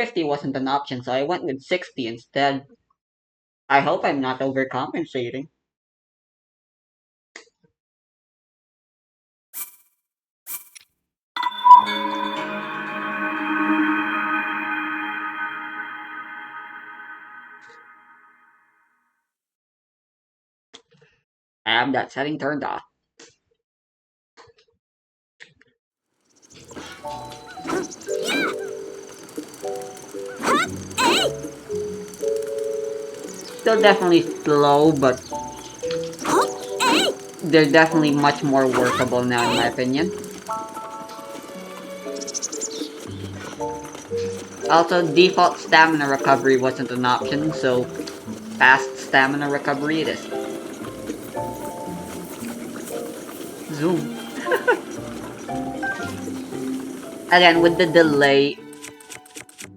50 wasn't an option, so I went with 60 instead. I hope I'm not overcompensating. I have that setting turned off. Still definitely slow, but they're definitely much more workable now in my opinion. Also, default stamina recovery wasn't an option, so fast stamina recovery it is. Zoom. Again, with the delay,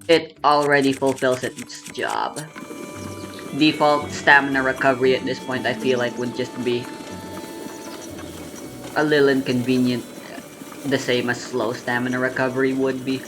it already fulfills its job. Default stamina recovery at this point I feel like would just be a little inconvenient, the same as slow stamina recovery would be.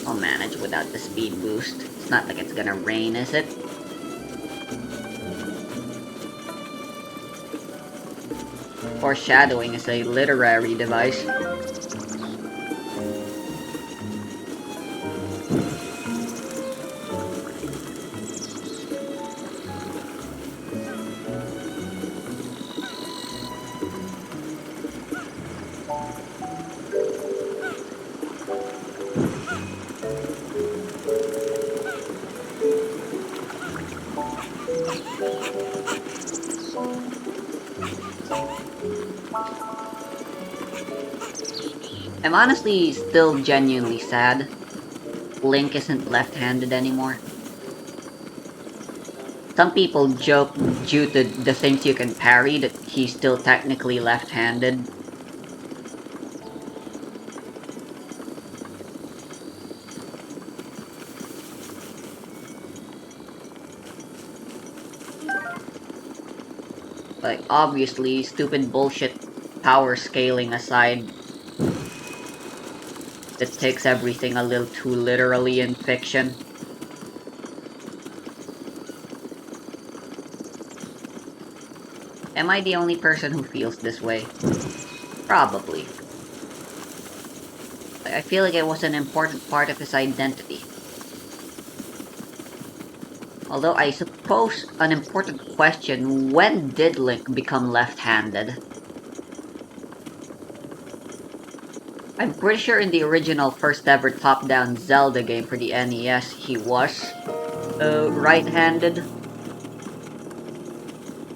I'll manage without the speed boost. It's not like it's gonna rain, is it? Foreshadowing is a literary device. I'm honestly still genuinely sad Link isn't left-handed anymore. Some people joke due to the things you can parry that he's still technically left-handed. Like, obviously, stupid bullshit power scaling aside, it takes everything a little too literally in fiction. Am I the only person who feels this way? Probably. I feel like it was an important part of his identity. Although I suppose an important question, when did Link become left-handed? I'm pretty sure in the original first ever top-down Zelda game for the NES, he was right-handed.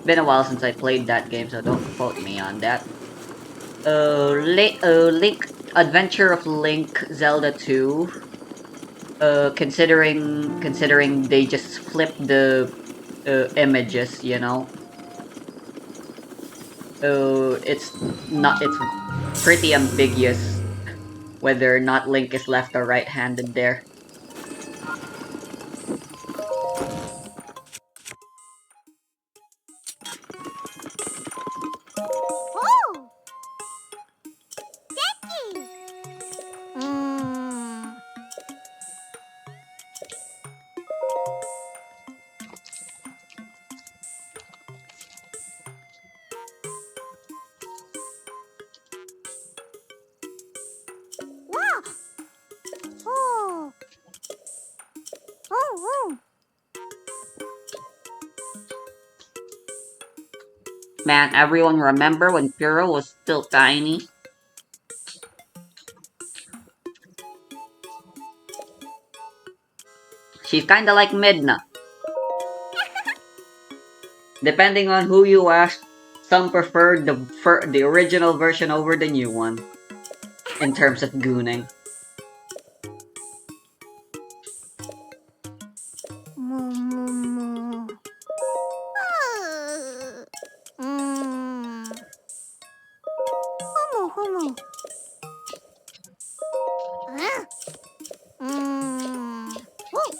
Been a while since I played that game, so don't quote me on that. Link Adventure of Link Zelda 2. Considering they just flipped the images, you know. It's pretty ambiguous whether or not Link is left or right-handed there. Oh, sticky. Mm. Wow. Oh. Oh. Man, everyone remember when Pyrrha was still tiny? She's kinda like Midna. Depending on who you ask, some prefer the original version over the new one, in terms of gooning. Moo, moo, moo. Homo. Oh. Wow.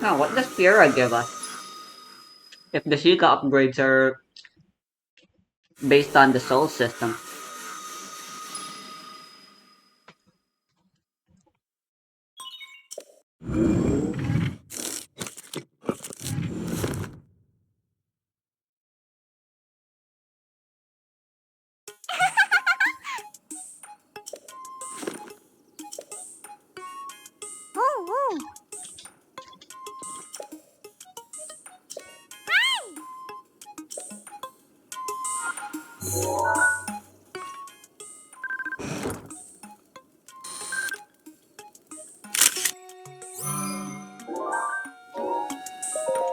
Now, what does Pyrrha give us? If the Sheikah upgrades are based on the soul system. Oh, oh.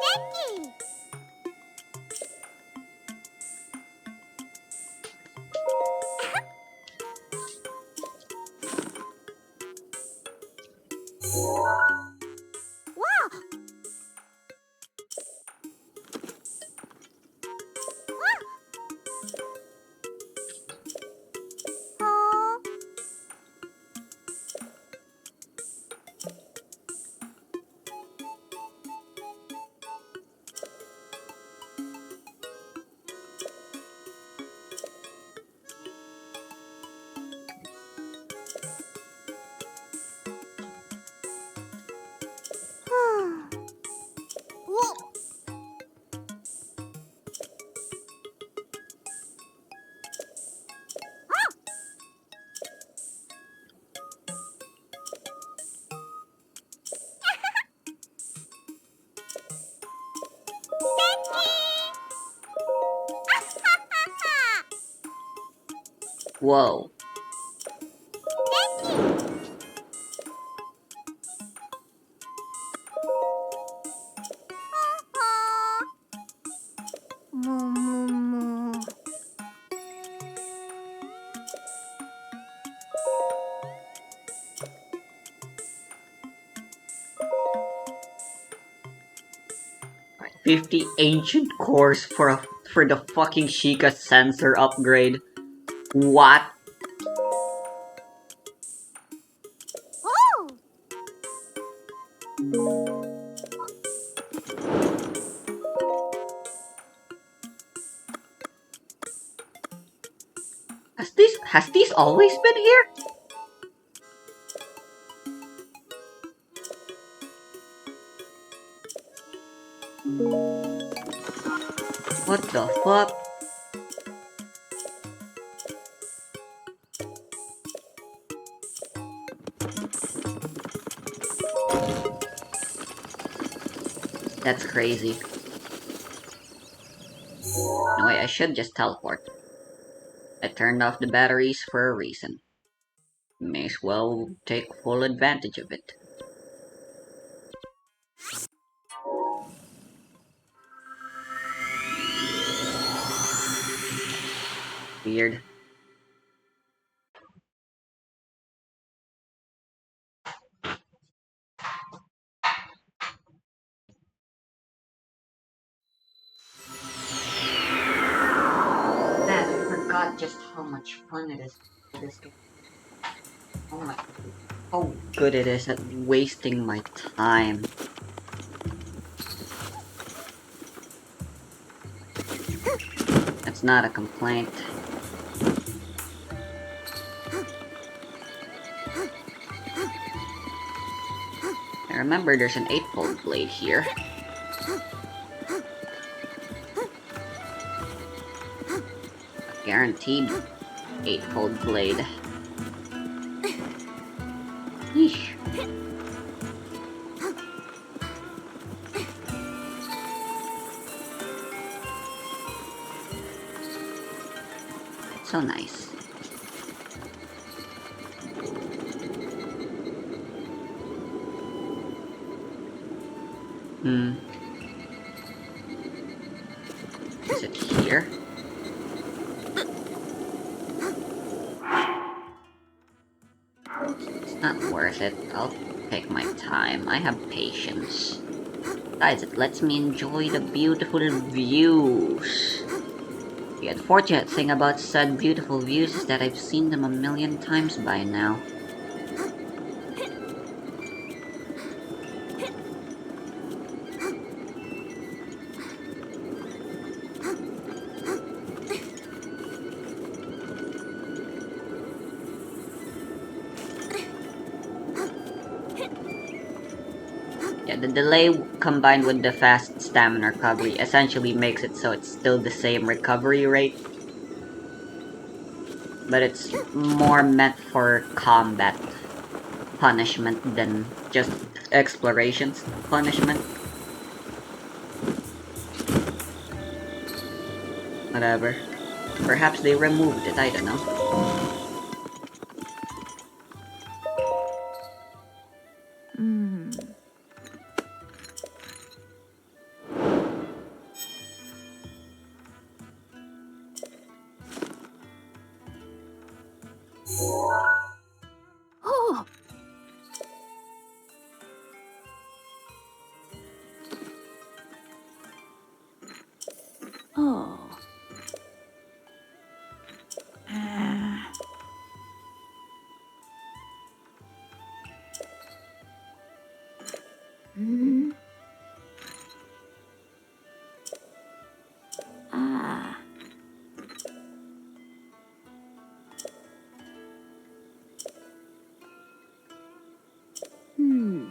Becky. Wow. Oh. Whoa. ベッキー Whoa. Moo. Right, 50 ancient cores for the fucking Sheikah sensor upgrade. What? Oh. Has these always been here? What the fuck? That's crazy. No way, I should just teleport. I turned off the batteries for a reason. May as well take full advantage of it. Weird. Man, I forgot just how much fun it is for this game. Oh my, how good it is at wasting my time. That's not a complaint. I remember there's an 8-fold blade here. A guaranteed 8-fold blade. Yeesh. So nice. Hmm. Is it here? It's not worth it. I'll take my time. I have patience. Besides, it lets me enjoy the beautiful views. The unfortunate thing about said beautiful views is that I've seen them a million times by now. Yeah, the delay combined with the fast stamina recovery essentially makes it so it's still the same recovery rate, but it's more meant for combat punishment than just exploration punishment. Whatever. Perhaps they removed it, I don't know. Oh. Oh. Hmm. Ah. Hmm.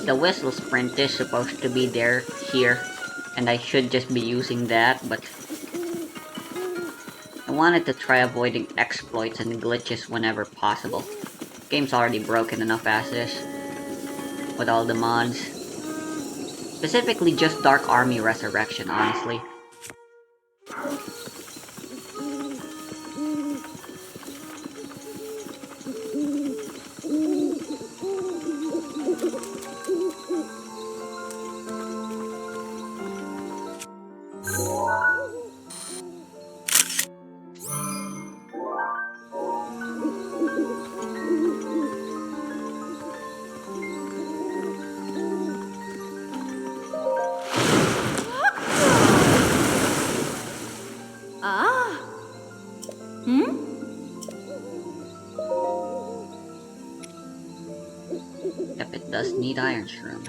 The whistle sprint is supposed to be here, and I should just be using that, but I wanted to try avoiding exploits and glitches whenever possible. Game's already broken enough as is, with all the mods. Specifically just Dark Army Resurrection, honestly. Ah. Hmm? Yep, it does need Iron Shroom.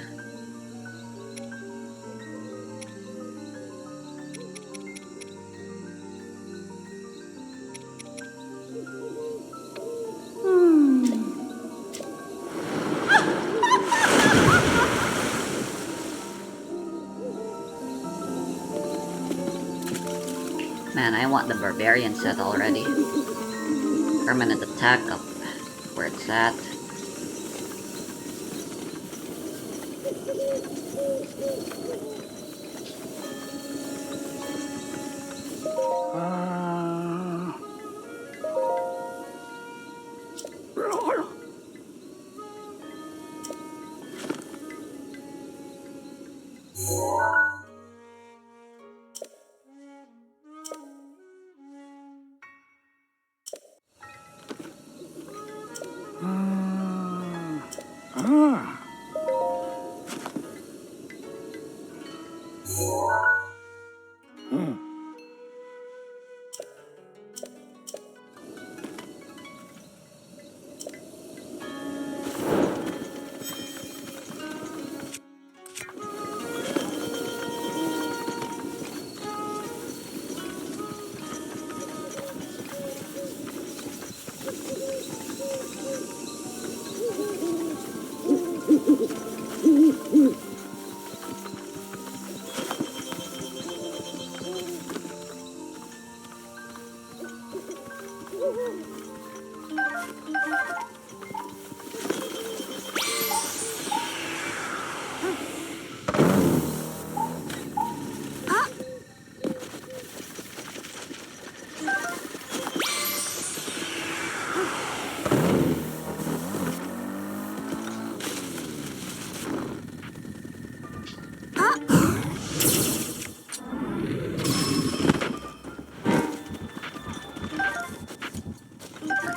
Man, I want the Barbarian set already. Permanent attack up where it's at.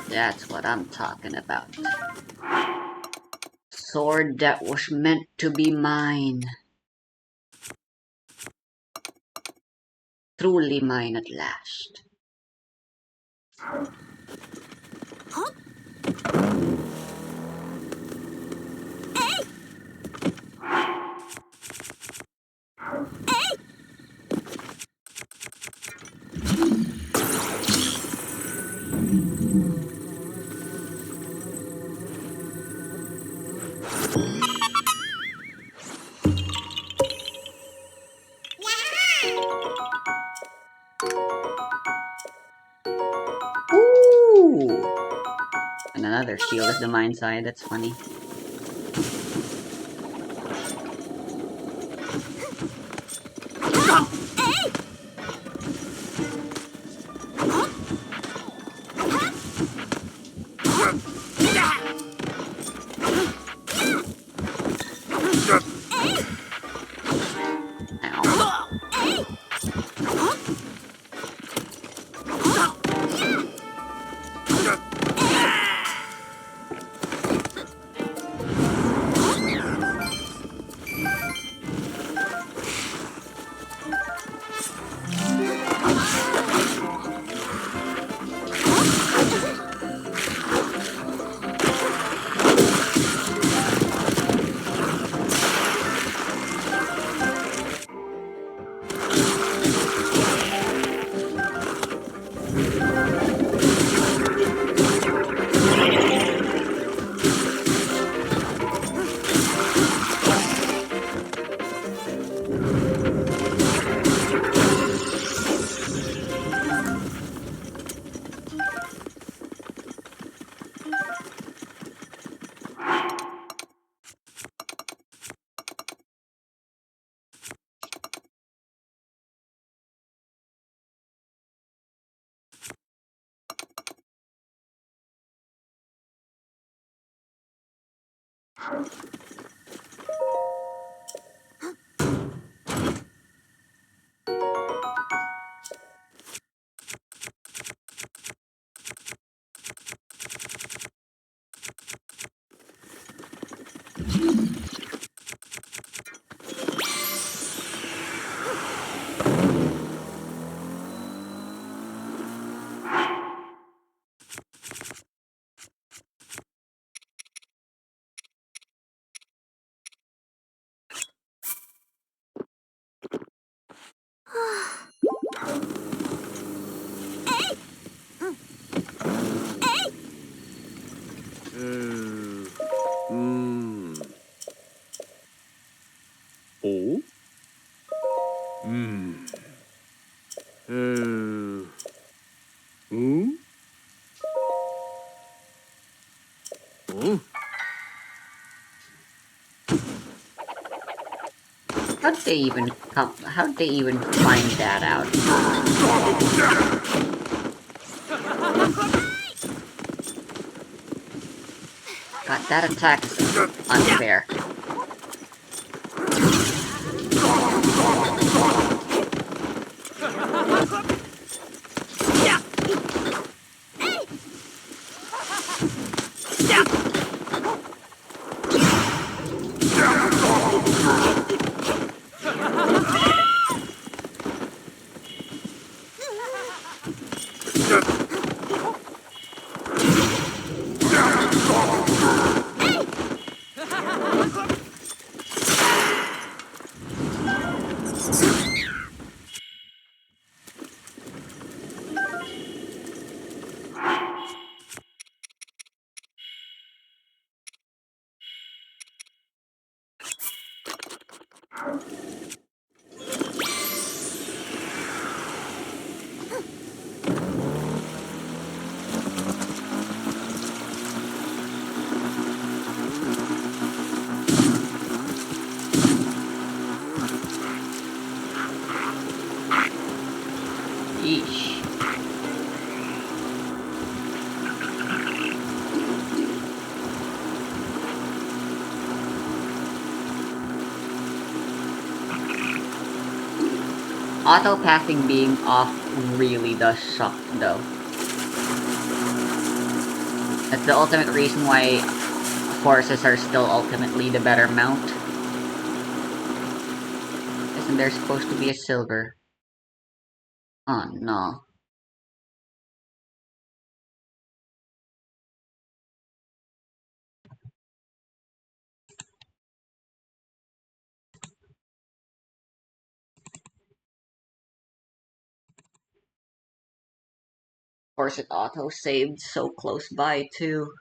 That's what I'm talking about. Sword that was meant to be mine. Truly mine at last. Ooh! And another shield is the mine side, that's funny. Ow. Oh? Hmm. Hmm? Oh? How'd they even find that out? God, that attack is unfair. Yeesh. Auto pathing being off really does suck though. That's the ultimate reason why horses are still ultimately the better mount. Isn't there supposed to be a silver? Oh no. Of course it auto saved so close by too.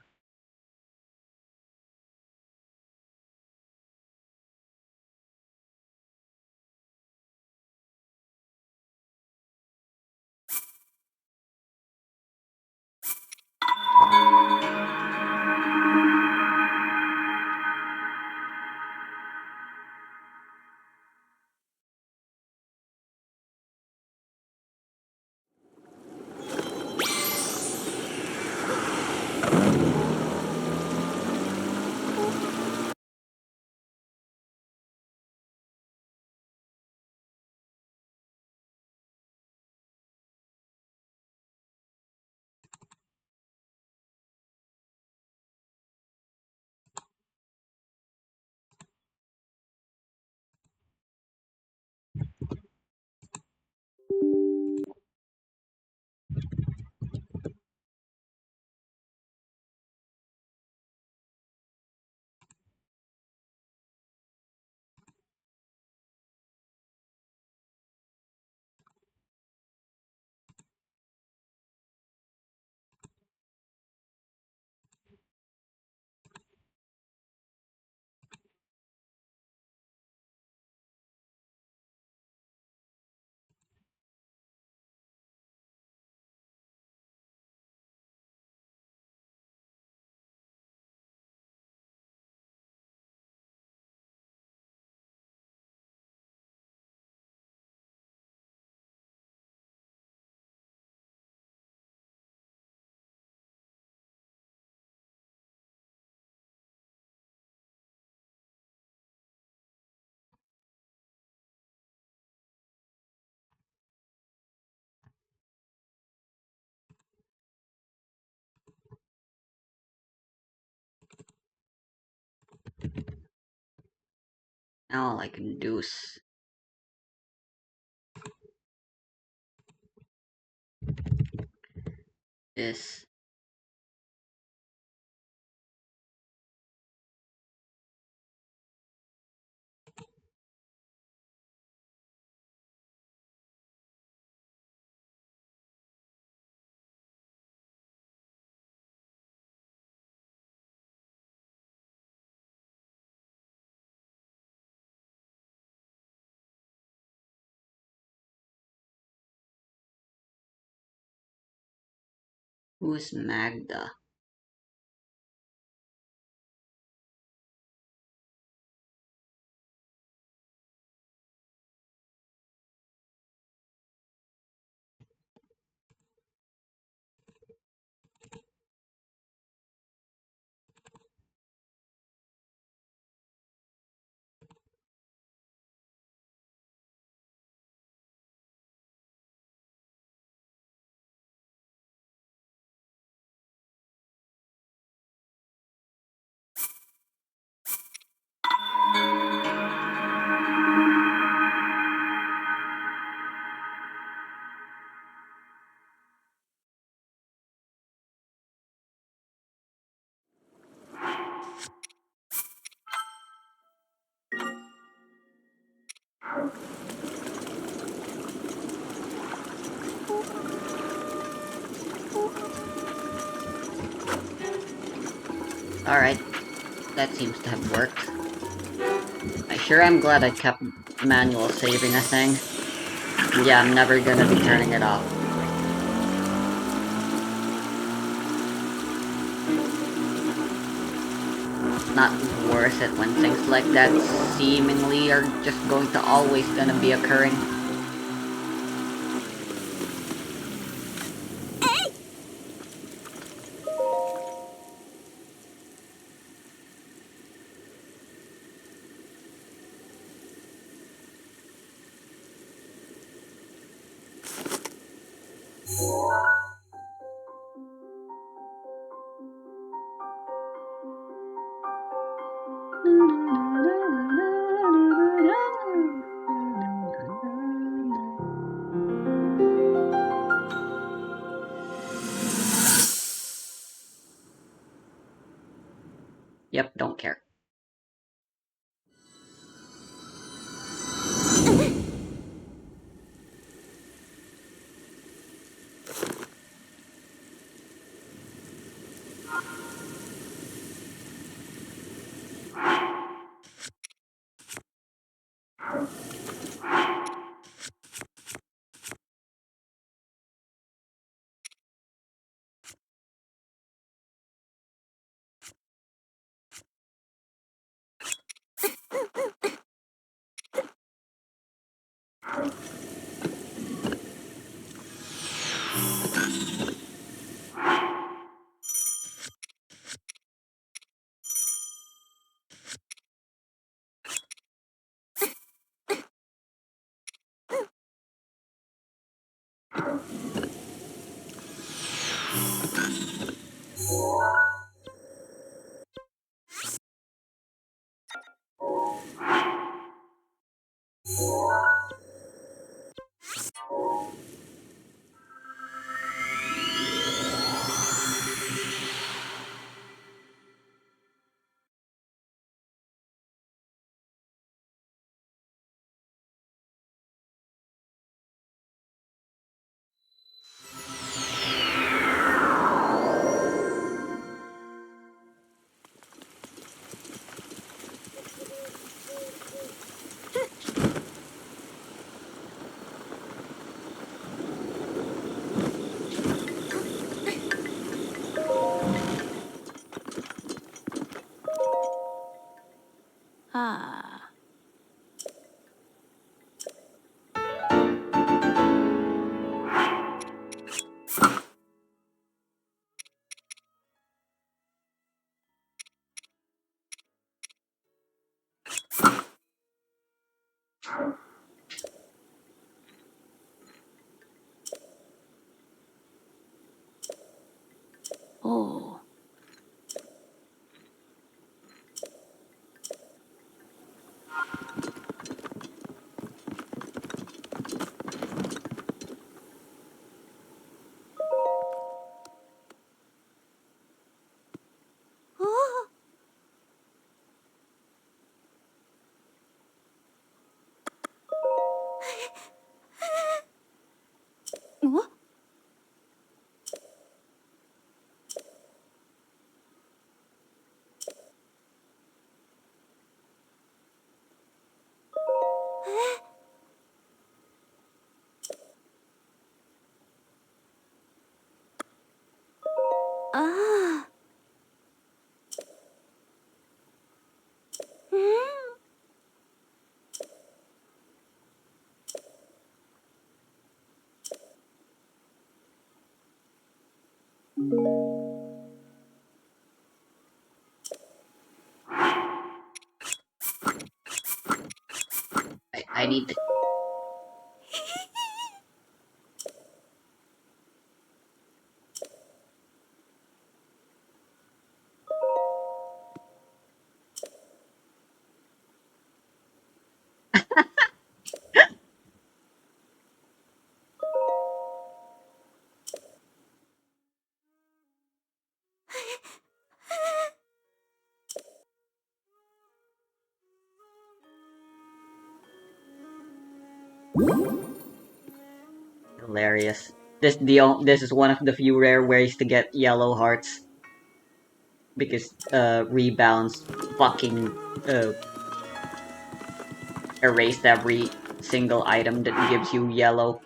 Now all I can do is who's Magda? Alright, that seems to have worked. I sure am glad I kept manual saving a thing. Yeah, I'm never gonna be turning it off. Not worth it when things like that seemingly are just going to always gonna be occurring. Yep, don't care. Ah. Oh. Oh. Oh. Ah. Hmm. I need to. Hilarious. This is one of the few rare ways to get yellow hearts because rebounds fucking uh erased every single item that gives you yellow.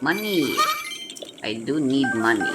Money! I do need money.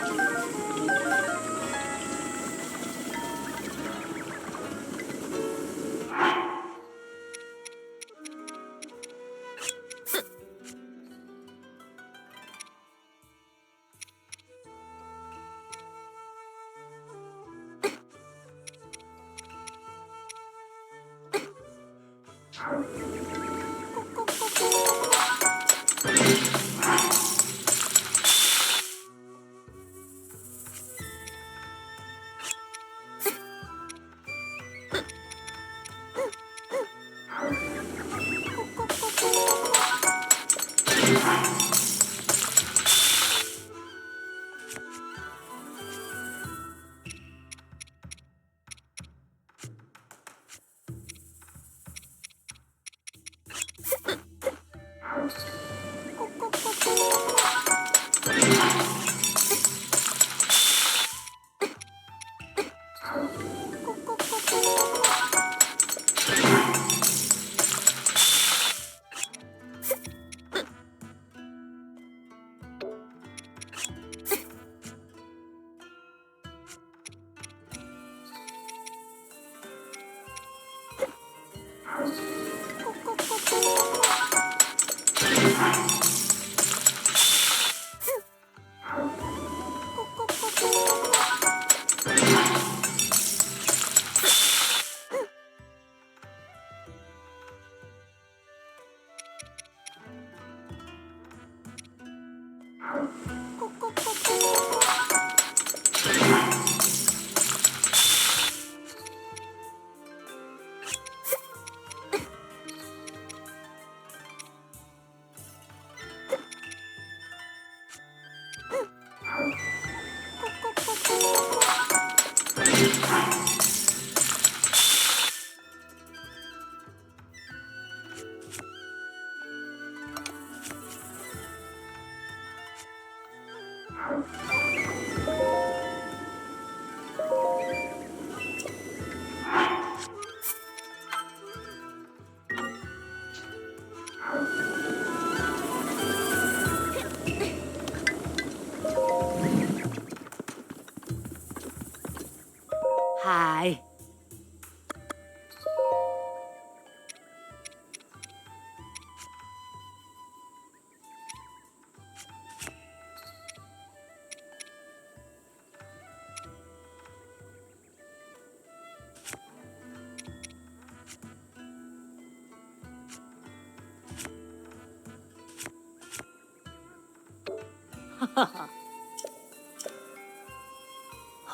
Hi.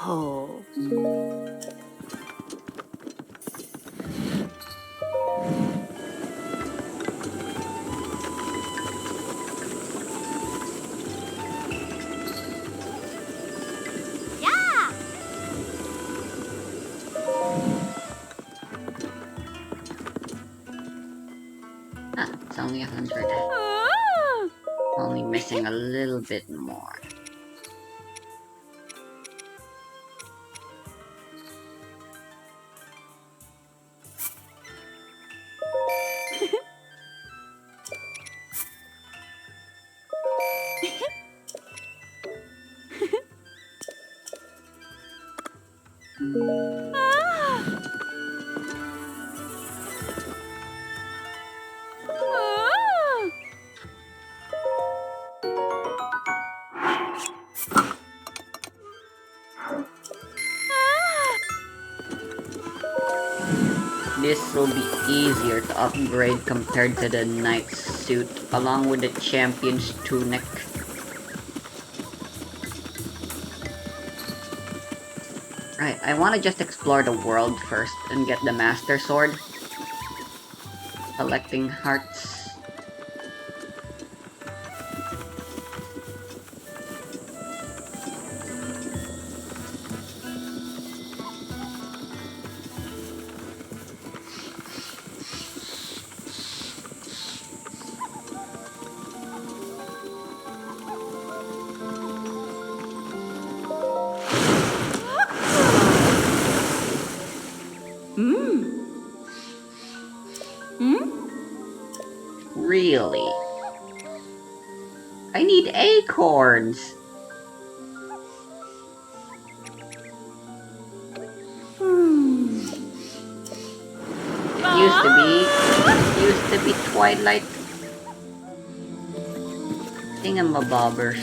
Oh. Yeah. Ah, it's only 100. Only missing a little bit more. This will be easier to upgrade compared to the knight's suit, along with the champion's tunic. Right, I want to just explore the world first and get the master sword. Collecting hearts. Really? I need acorns! It used to be Twilight thingamabobbers.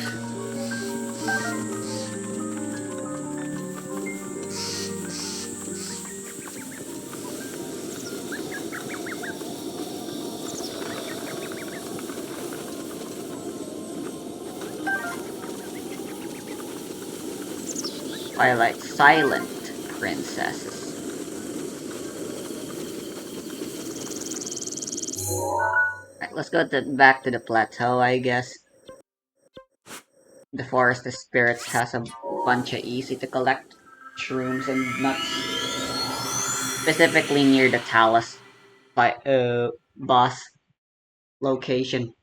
Twilight silent princesses. Right, let's go back to the plateau, I guess. The Forest of Spirits has a bunch of easy to collect shrooms and nuts, specifically near the Talus boss location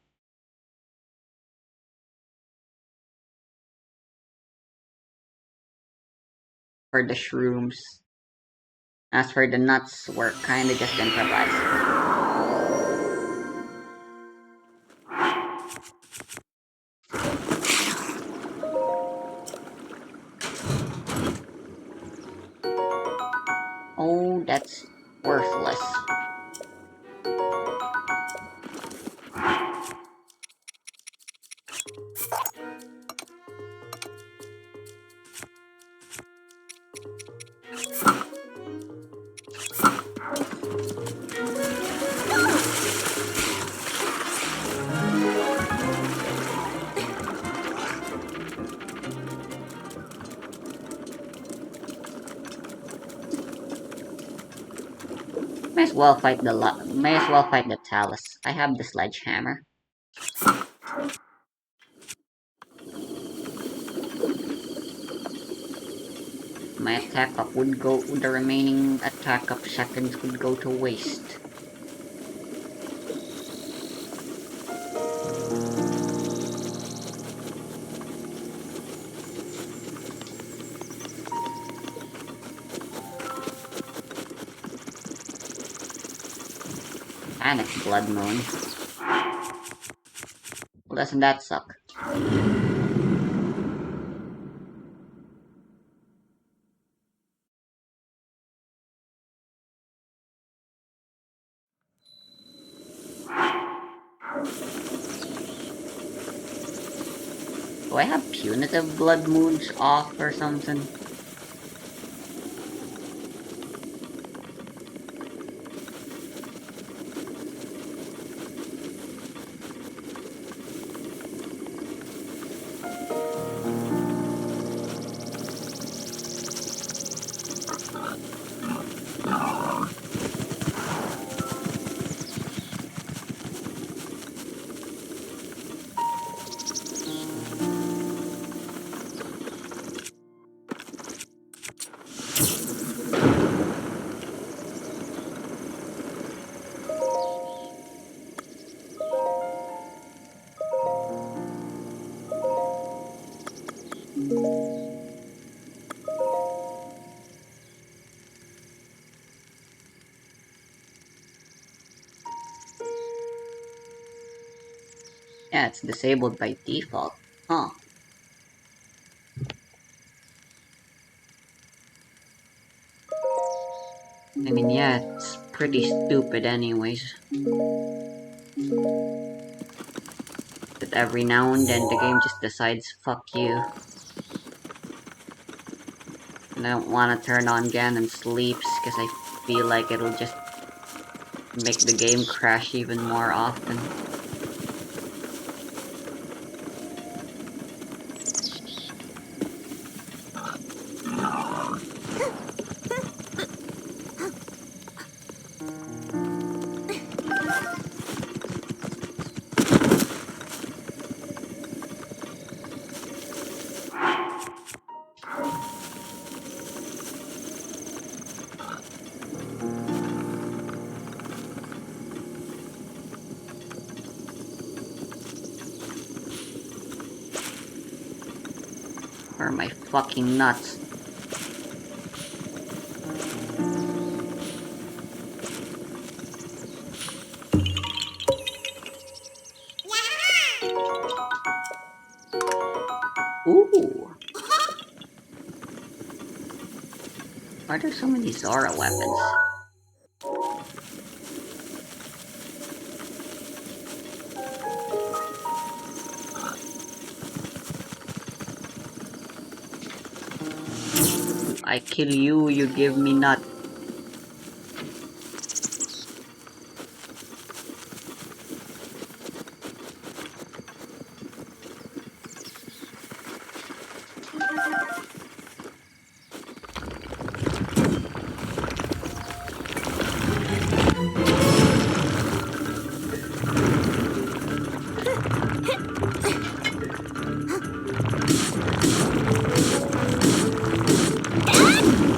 for the shrooms. As for the nuts, we're kinda just improvising. Oh, that's worthless. May as well fight the Talus. I have the sledgehammer. My attack up would go. The remaining attack up seconds would go to waste. Panic Blood Moon. Well, doesn't that suck? Do I have punitive blood moons off or something? Yeah, it's disabled by default. Huh. I mean, yeah, it's pretty stupid anyways. But every now and then the game just decides, fuck you. And I don't want to turn on Ganon Sleeps, because I feel like it'll just make the game crash even more often. Where are my fucking nuts? Ooh. Why are there so many Zora weapons? I kill you, you give me nut.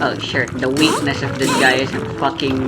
Oh sure, the weakness of this guy is fucking...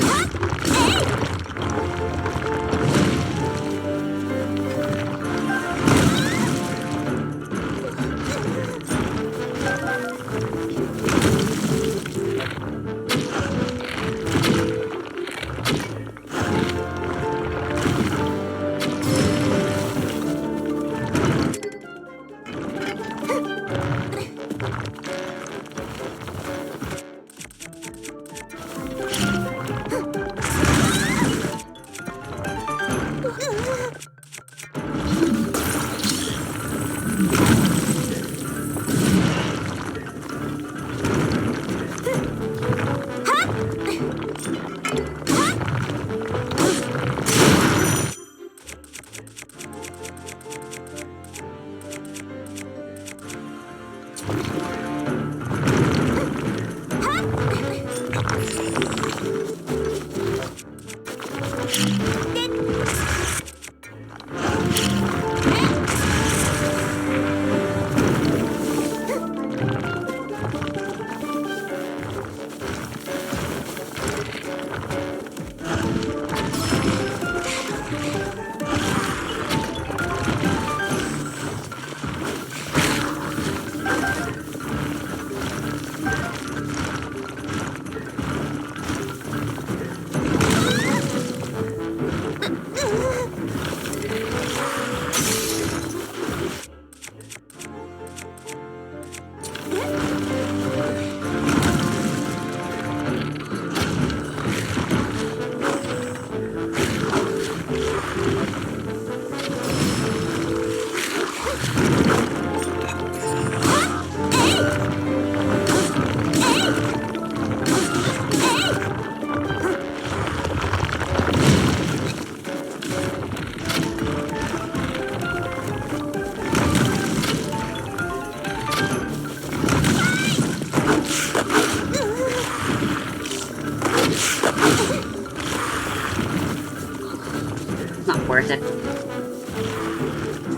Not worth it.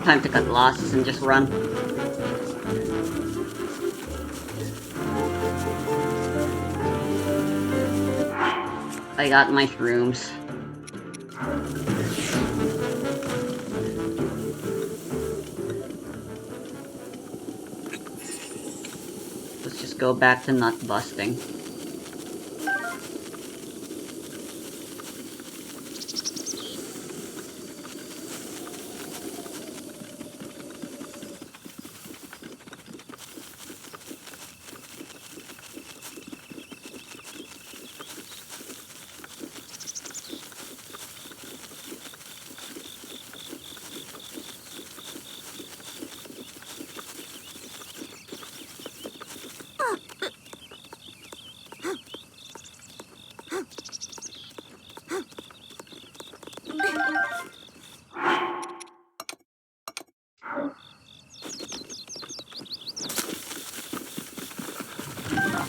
Time to cut losses and just run. I got my shrooms. Let's just go back to nut busting.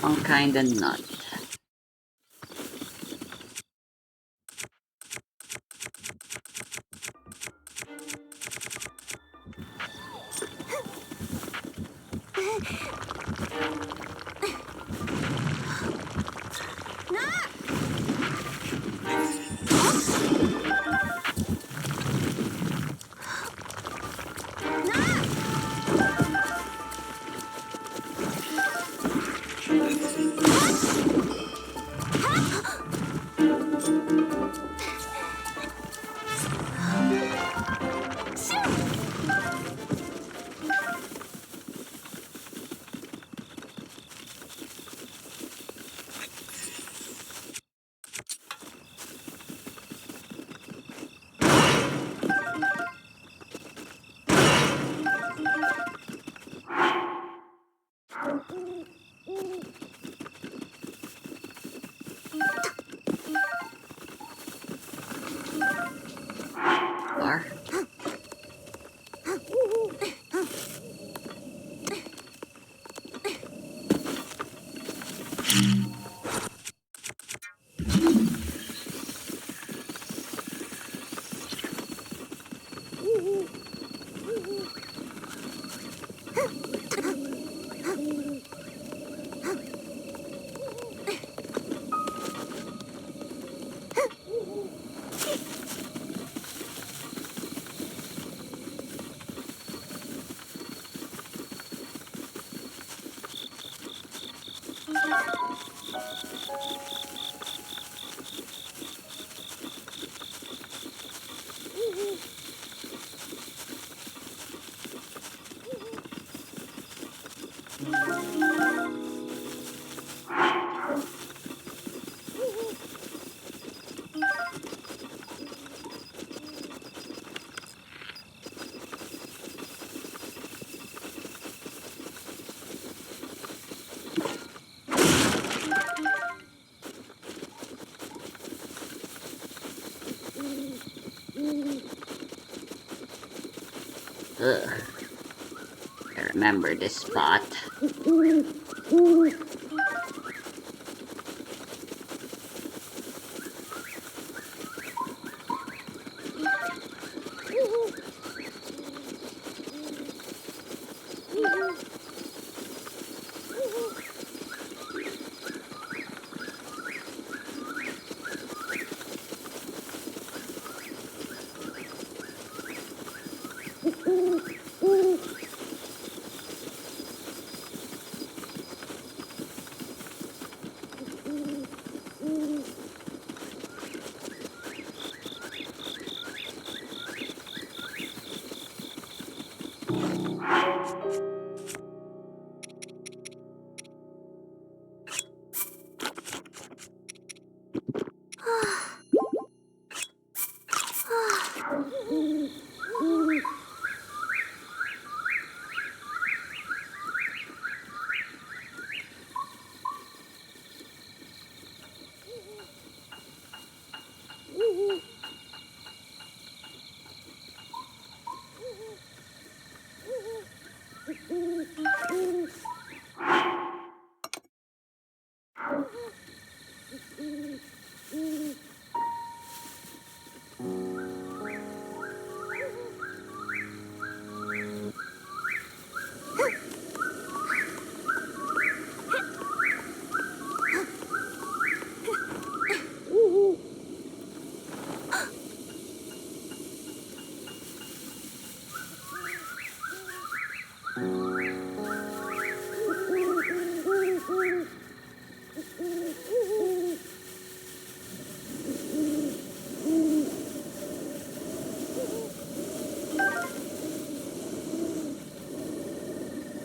I'm kinda nut. Ugh. I remember this spot.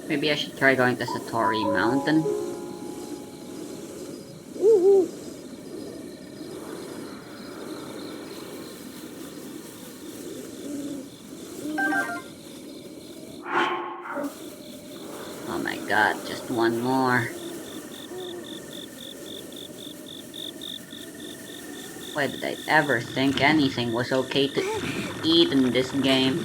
Maybe I should try going to Satori Mountain. Oh my god, just one more. Why did I ever think anything was okay to eat in this game?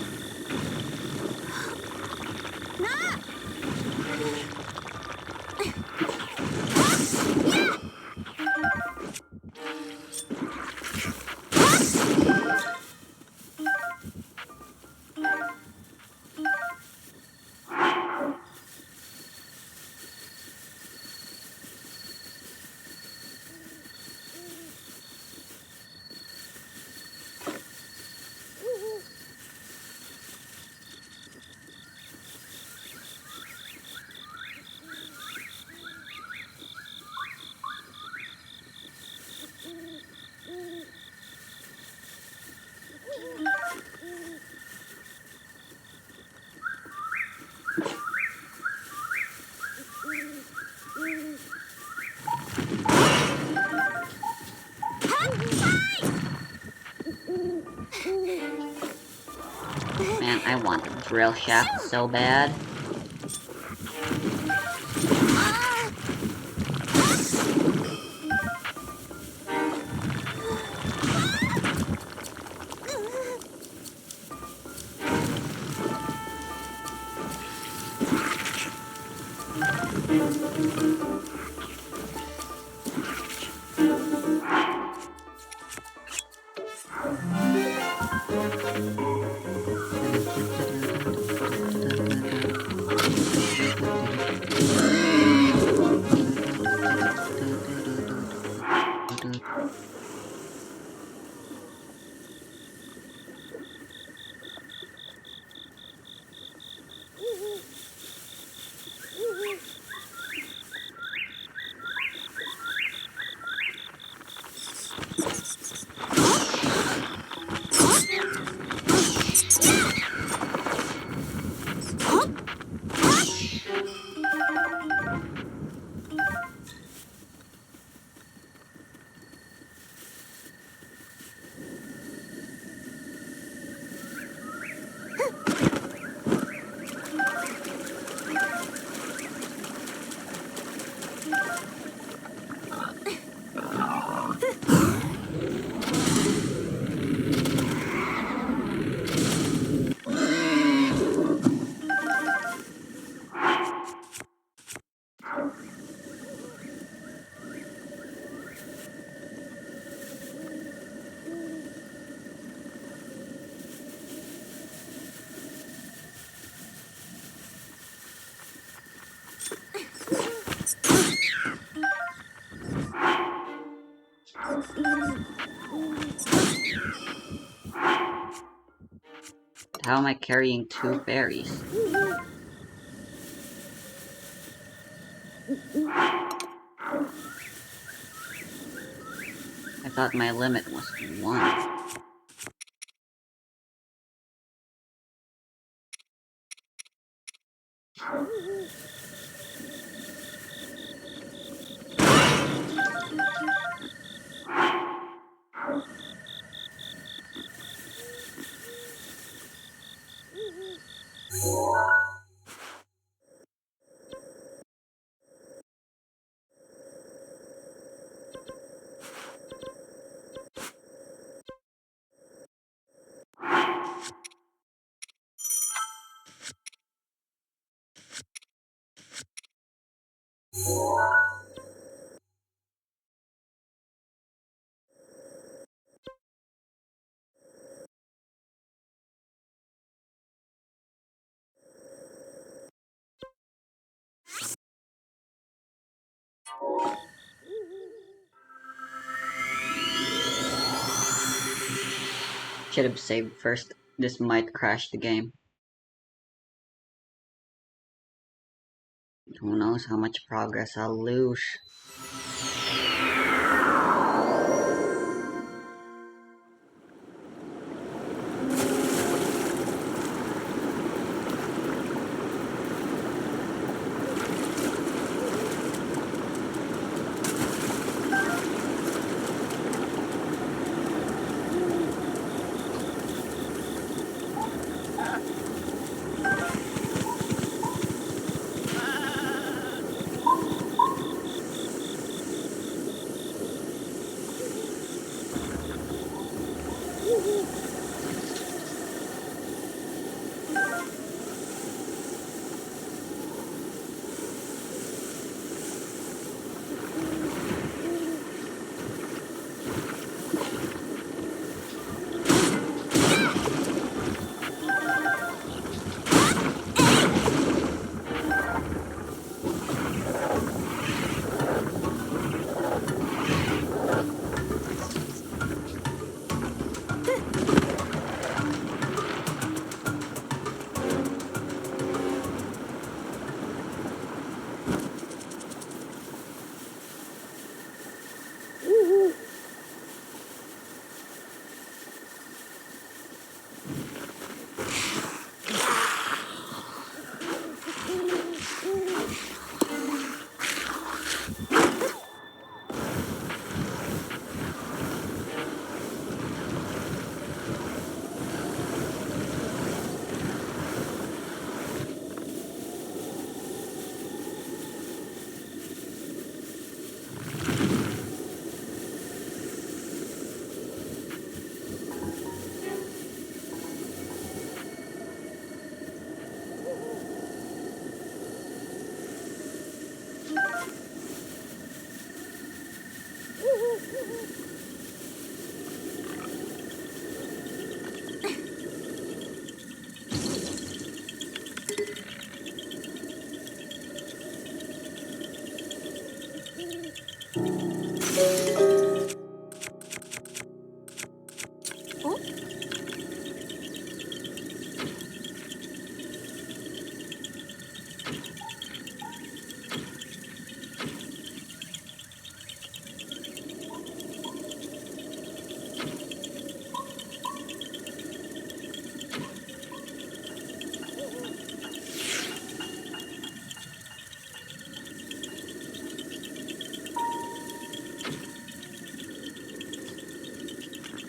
Man, I want a drill shaft so bad. How am I carrying 2 berries? I thought my limit was 1. Should have saved first. This might crash the game. Who knows how much progress I'll lose.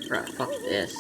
Bruh, fuck this.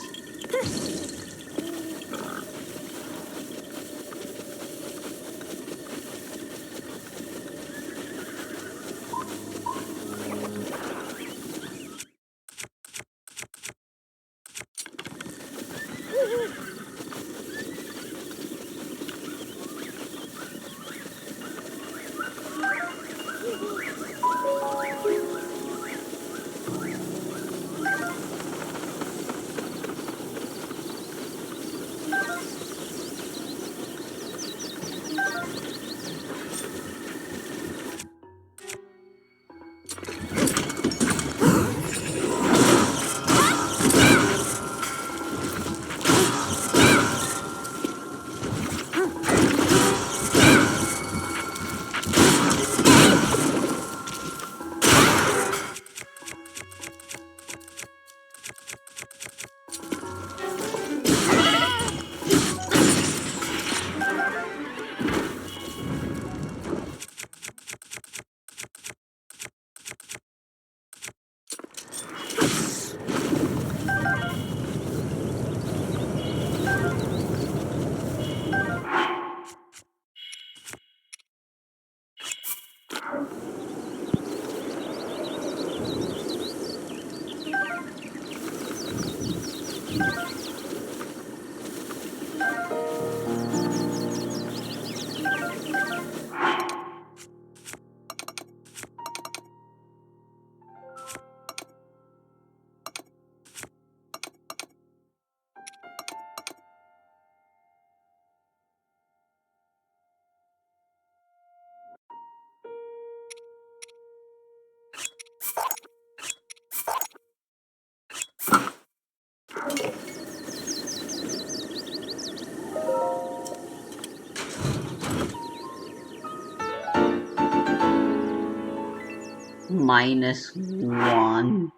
-1.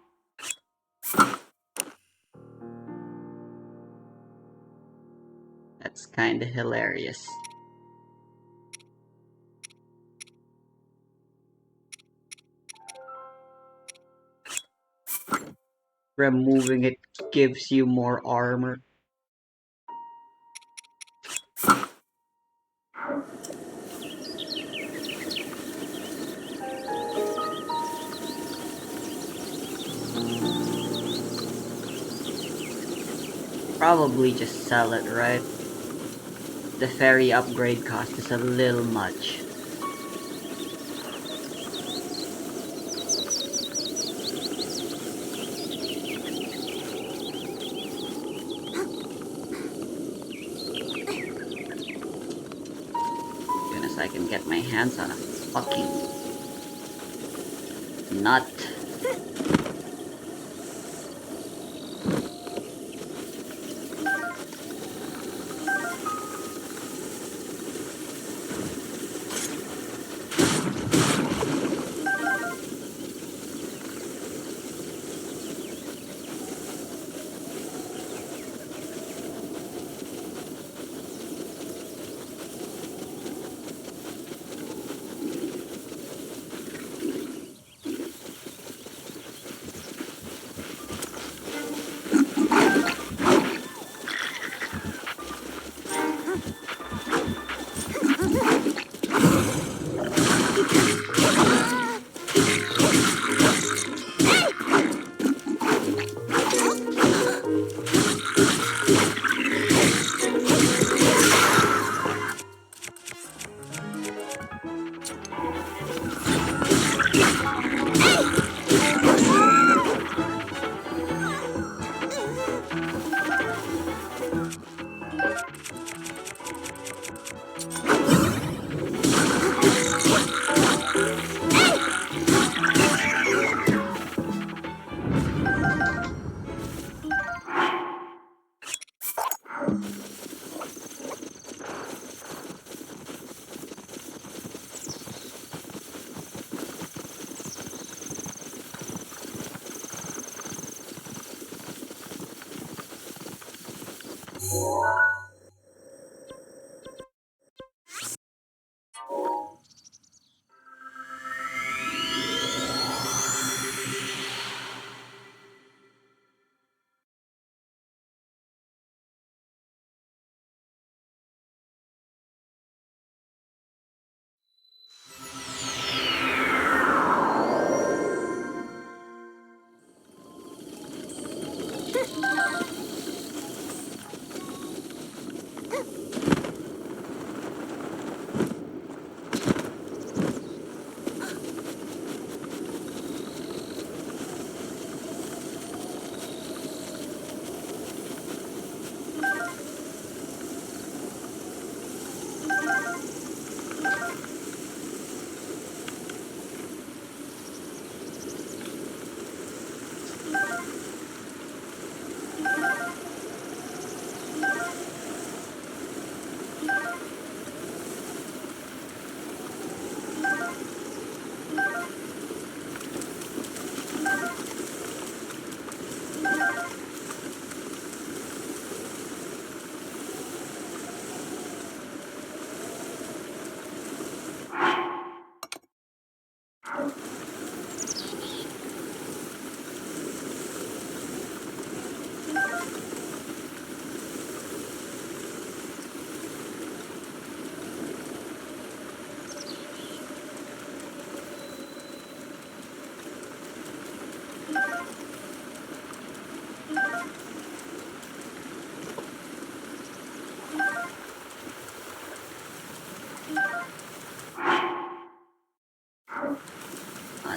That's kinda hilarious. Removing it gives you more armor. Probably just sell it, right? The ferry upgrade cost is a little much. As soon as I can get my hands on a fucking nut.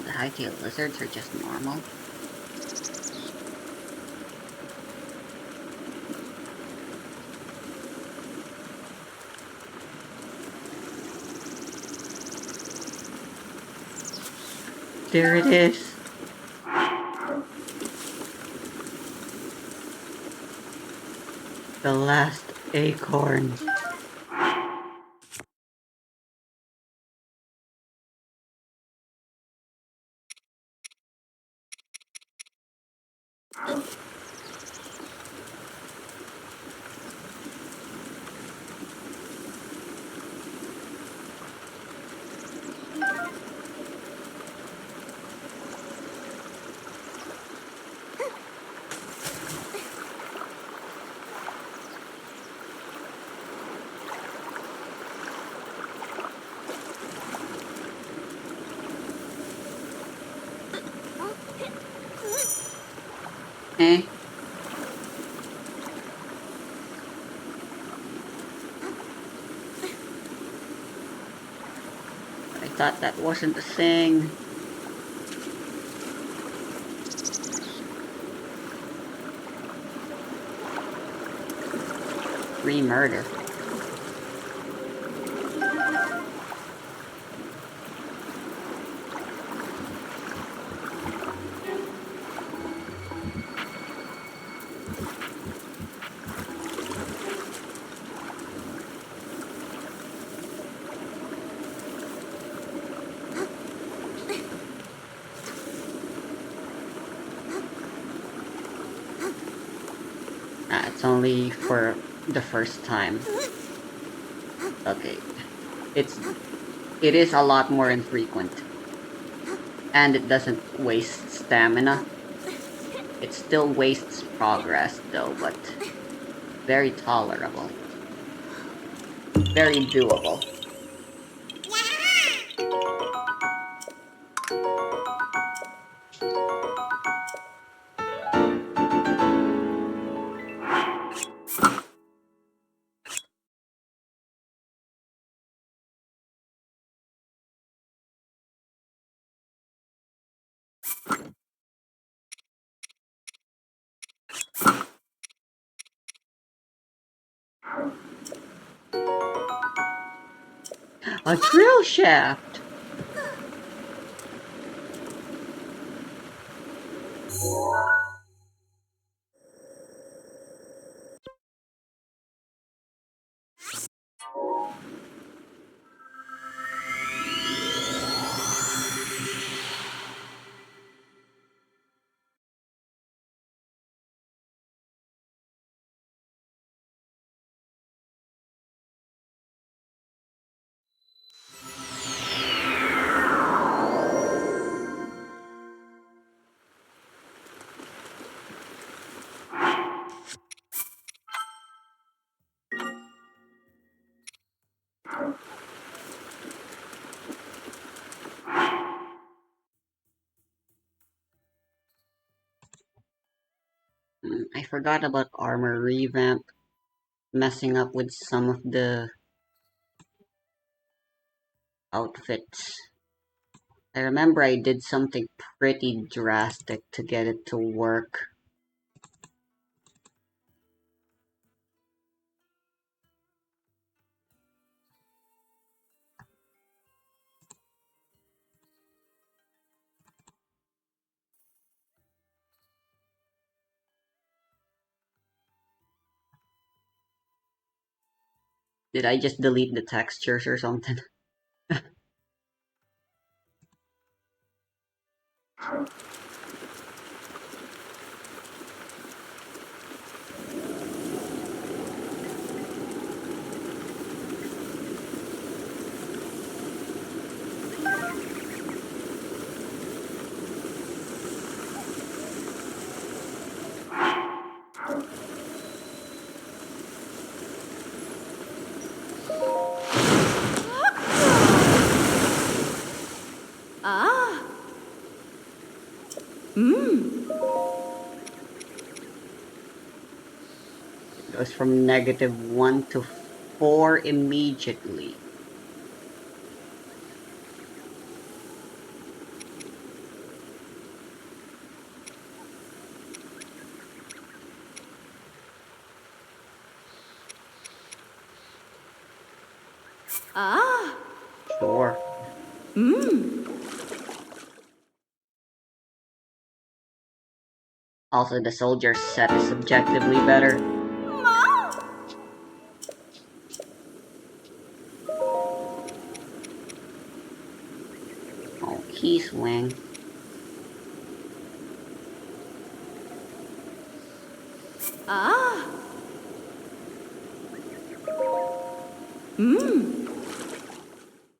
The high-tailed lizards are just normal. There it is. The last acorn. Eh? I thought that wasn't a thing. Re-murder. It's only for the first time. Okay. It's it is a lot more infrequent. And it doesn't waste stamina. It still wastes progress though, but very tolerable. Very doable. A drill shaft! I forgot about armor revamp messing up with some of the outfits. I remember I did something pretty drastic to get it to work. Did I just delete the textures or something? Ah. Mmm. It goes from -1 to 4 immediately. Ah. Sure. Mmm. Also, the soldier set is subjectively better. Oh, key swing. Ah. Mmm.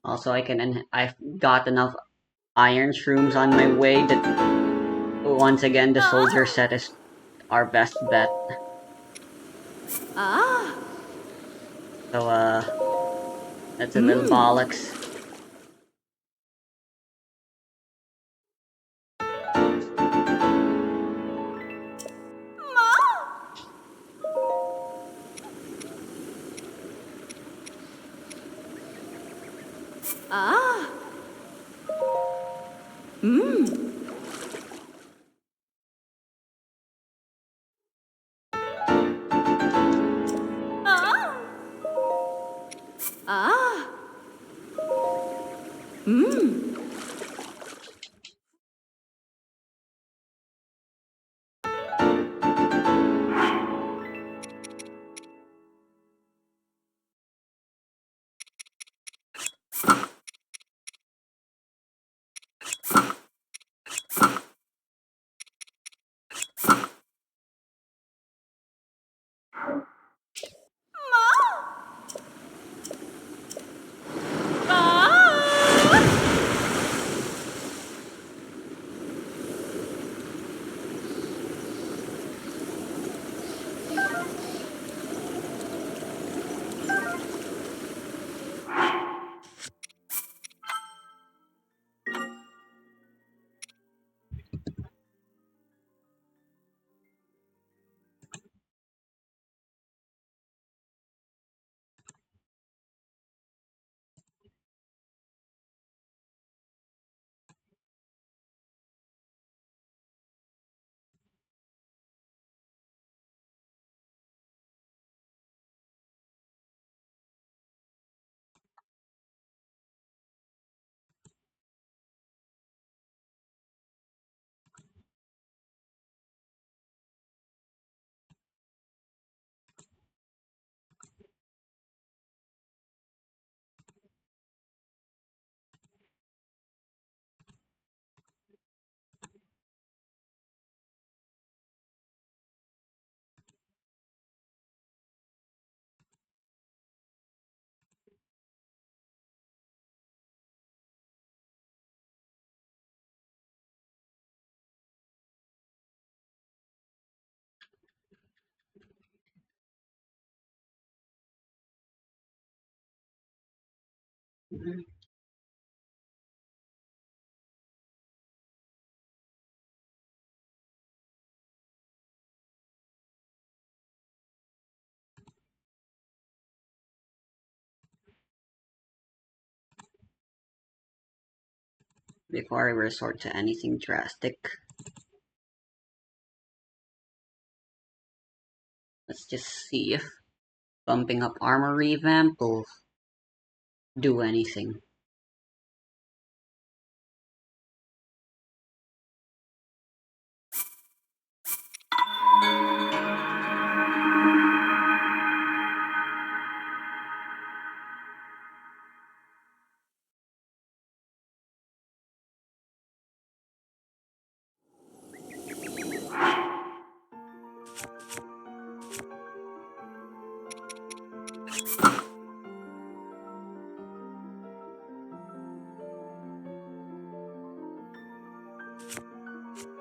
Also, I've got enough iron shrooms on my way that once again the soldier Ah. set is our best bet. Ah. So that's a little Mmm. bollocks. Ah. Mmm. Ah. Ah. Mmm. Ah. Mhm. Before I resort to anything drastic, let's just see if bumping up armor revamp will do anything.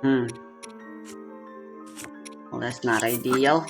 Hmm, well that's not ideal.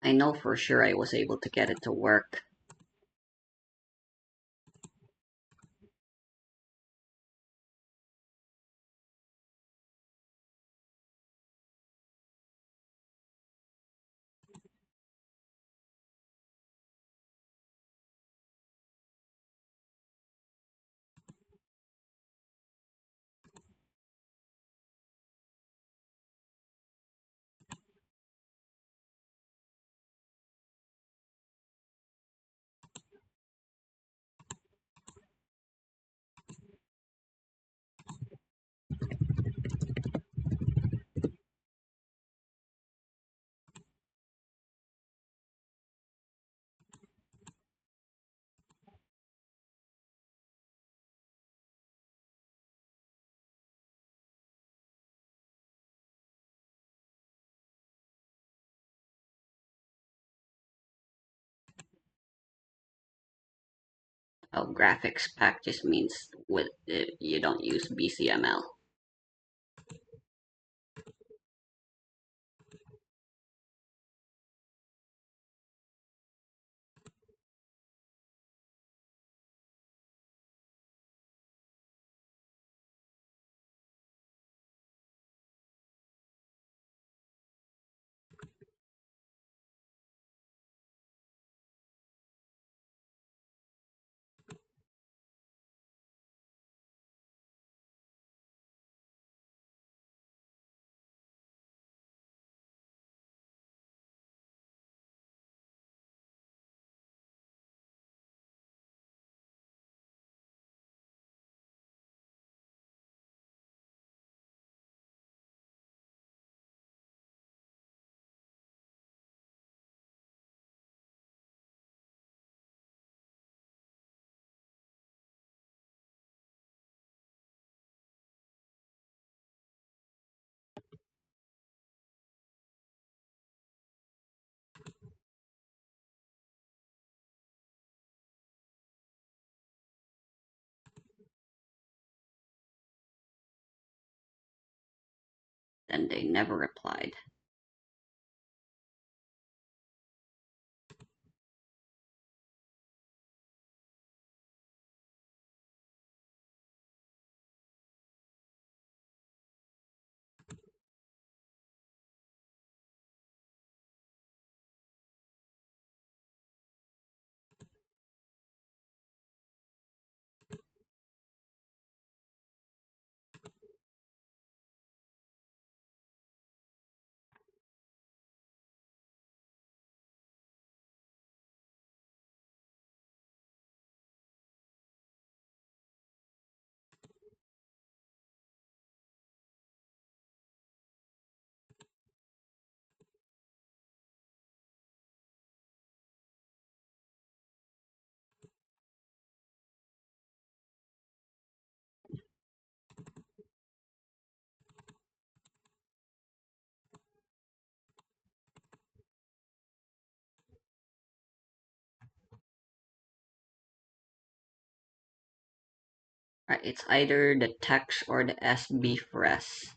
I know for sure I was able to get it to work. Oh, graphics pack just means with you don't use BCML. Then they never replied. Right, it's either the text or the SB res.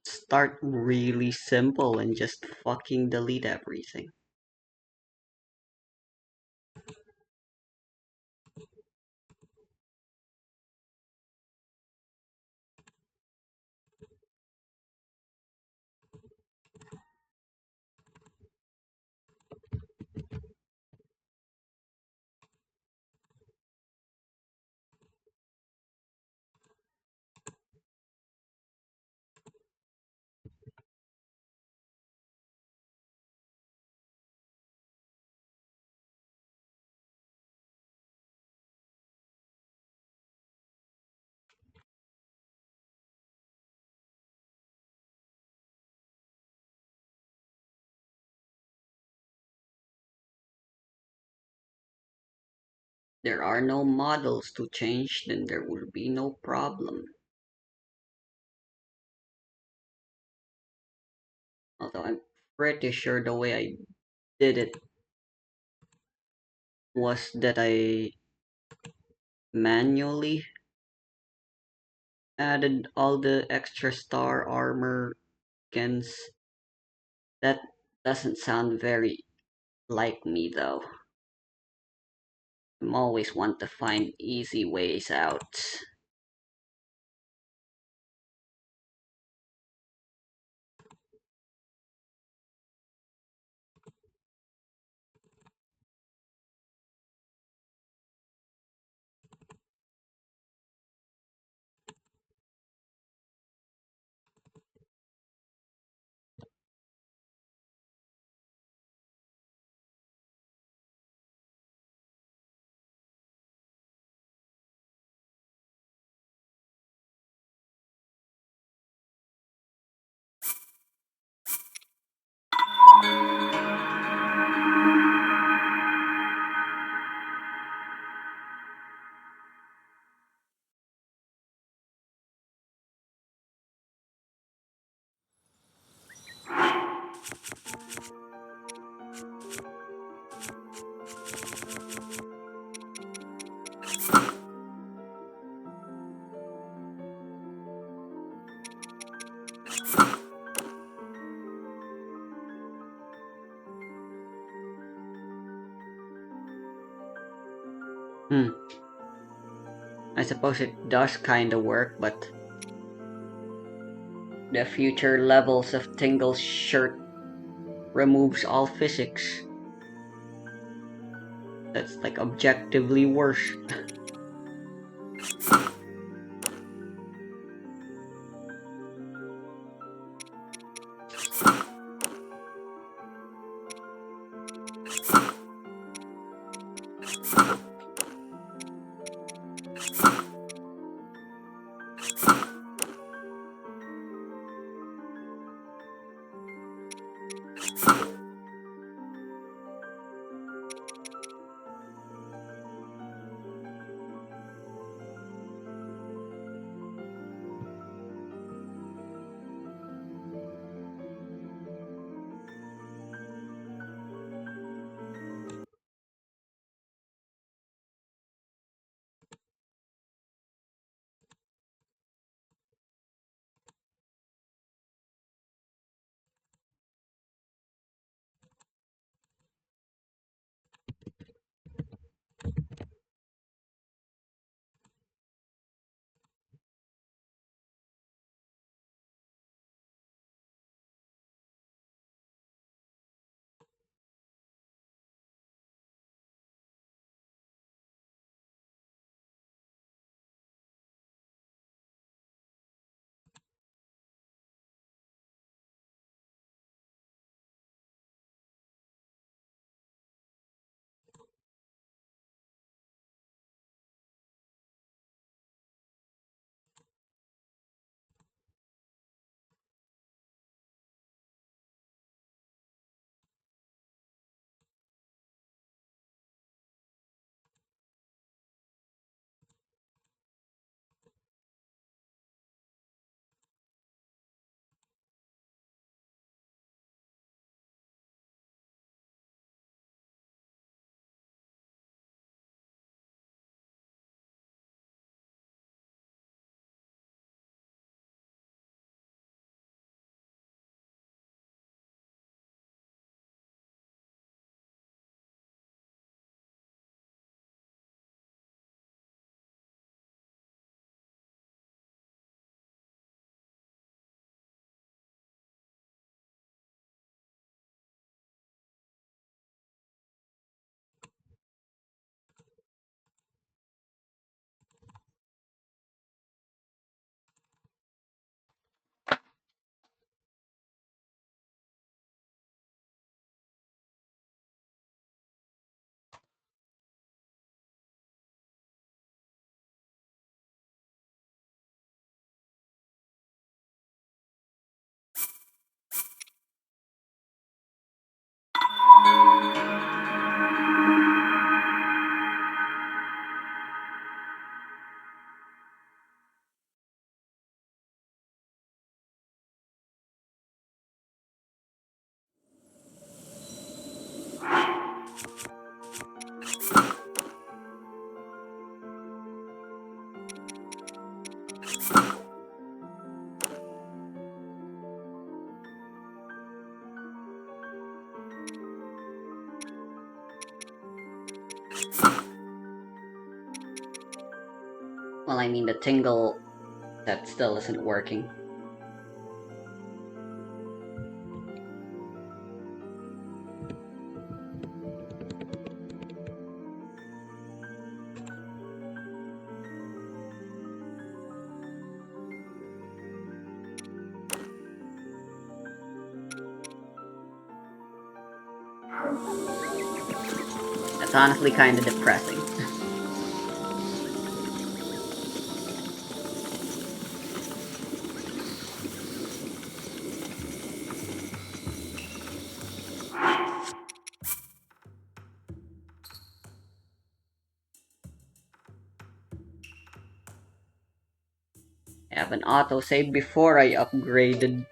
Start really simple and just fucking delete everything. There are no models to change, then there will be no problem. Although I'm pretty sure the way I did it was that I manually added all the extra star armor skins. That doesn't sound very like me though. I'm always want to find easy ways out. Hmm. I suppose it does kinda work, but the future levels of Tingle's shirt removes all physics. That's like objectively worse. Well, I mean the tingle that still isn't working. That's honestly kind of depressing. I have an autosave before I upgraded.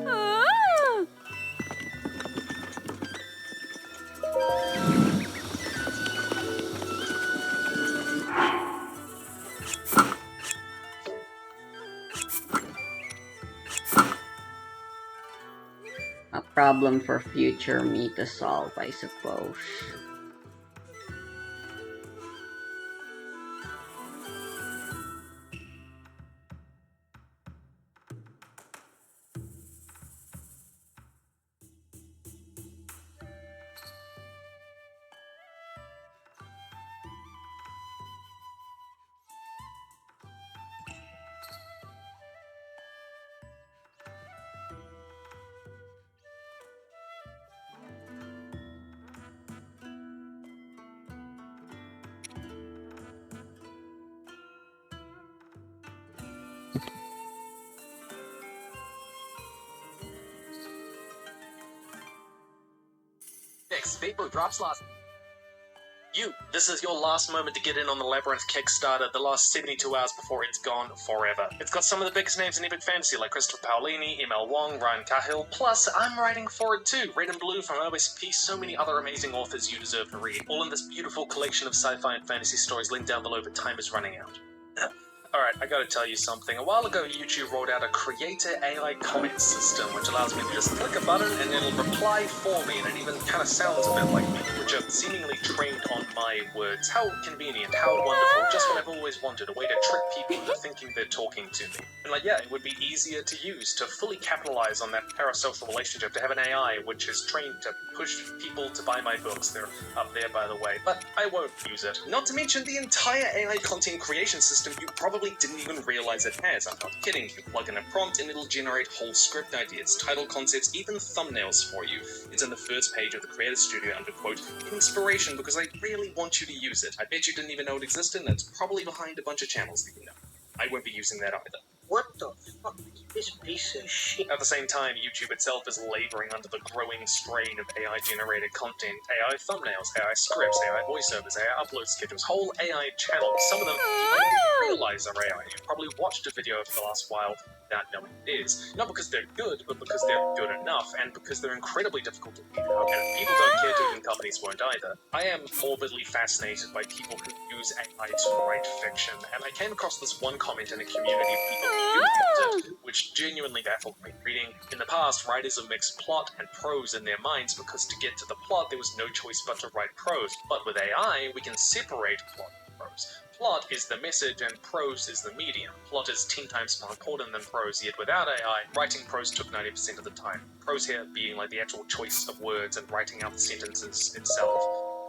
Ah! A problem for future me to solve, I suppose. Next, Vapor drops last. This is your last moment to get in on the Labyrinth Kickstarter, the last 72 hours before it's gone forever. It's got some of the biggest names in epic fantasy like Christopher Paolini, ML Wong, Ryan Cahill, plus I'm writing for it too, Red and Blue from OSP, so many other amazing authors you deserve to read, all in this beautiful collection of sci-fi and fantasy stories linked down below, but time is running out. Alright, I gotta tell you something. A while ago, YouTube rolled out a creator AI comment system, which allows me to just click a button and it'll reply for me, and it even kind of sounds a bit like me, which are seemingly trained on my words. How convenient, how wonderful, just what I've always wanted, a way to trick people into thinking they're talking to me. And yeah, it would be easier to use, to fully capitalize on that parasocial relationship, to have an AI which is trained to push people to buy my books. They're up there, by the way, but I won't use it. Not to mention the entire AI content creation system you probably didn't even realize it has. I'm not kidding. You plug in a prompt and it'll generate whole script ideas, title concepts, even thumbnails for you. It's in the first page of the Creator Studio under, quote, inspiration, because I really want you to use it. I bet you didn't even know it existed, and it's probably behind a bunch of channels that you know. I won't be using that either. What the fuck? This piece of shit. At the same time, YouTube itself is laboring under the growing strain of AI-generated content, AI thumbnails, AI scripts, AI voiceovers, AI upload schedules, whole AI channels. Some of them you might not even realize are AI. You've probably watched a video for the last while without knowing it is. Not because they're good, but because they're good enough, and because they're incredibly difficult to weed out, and people don't care to, and companies won't either. I am morbidly fascinated by people who use AI to write fiction, and I came across this one comment in a community of people who use it, which genuinely baffled me. Reading, in the past, writers have mixed plot and prose in their minds because to get to the plot there was no choice but to write prose. But with AI, we can separate plot and prose. Plot is the message and prose is the medium. Plot is 10 times more important than prose, yet without AI, writing prose took 90% of the time. Prose here being like the actual choice of words and writing out the sentences itself.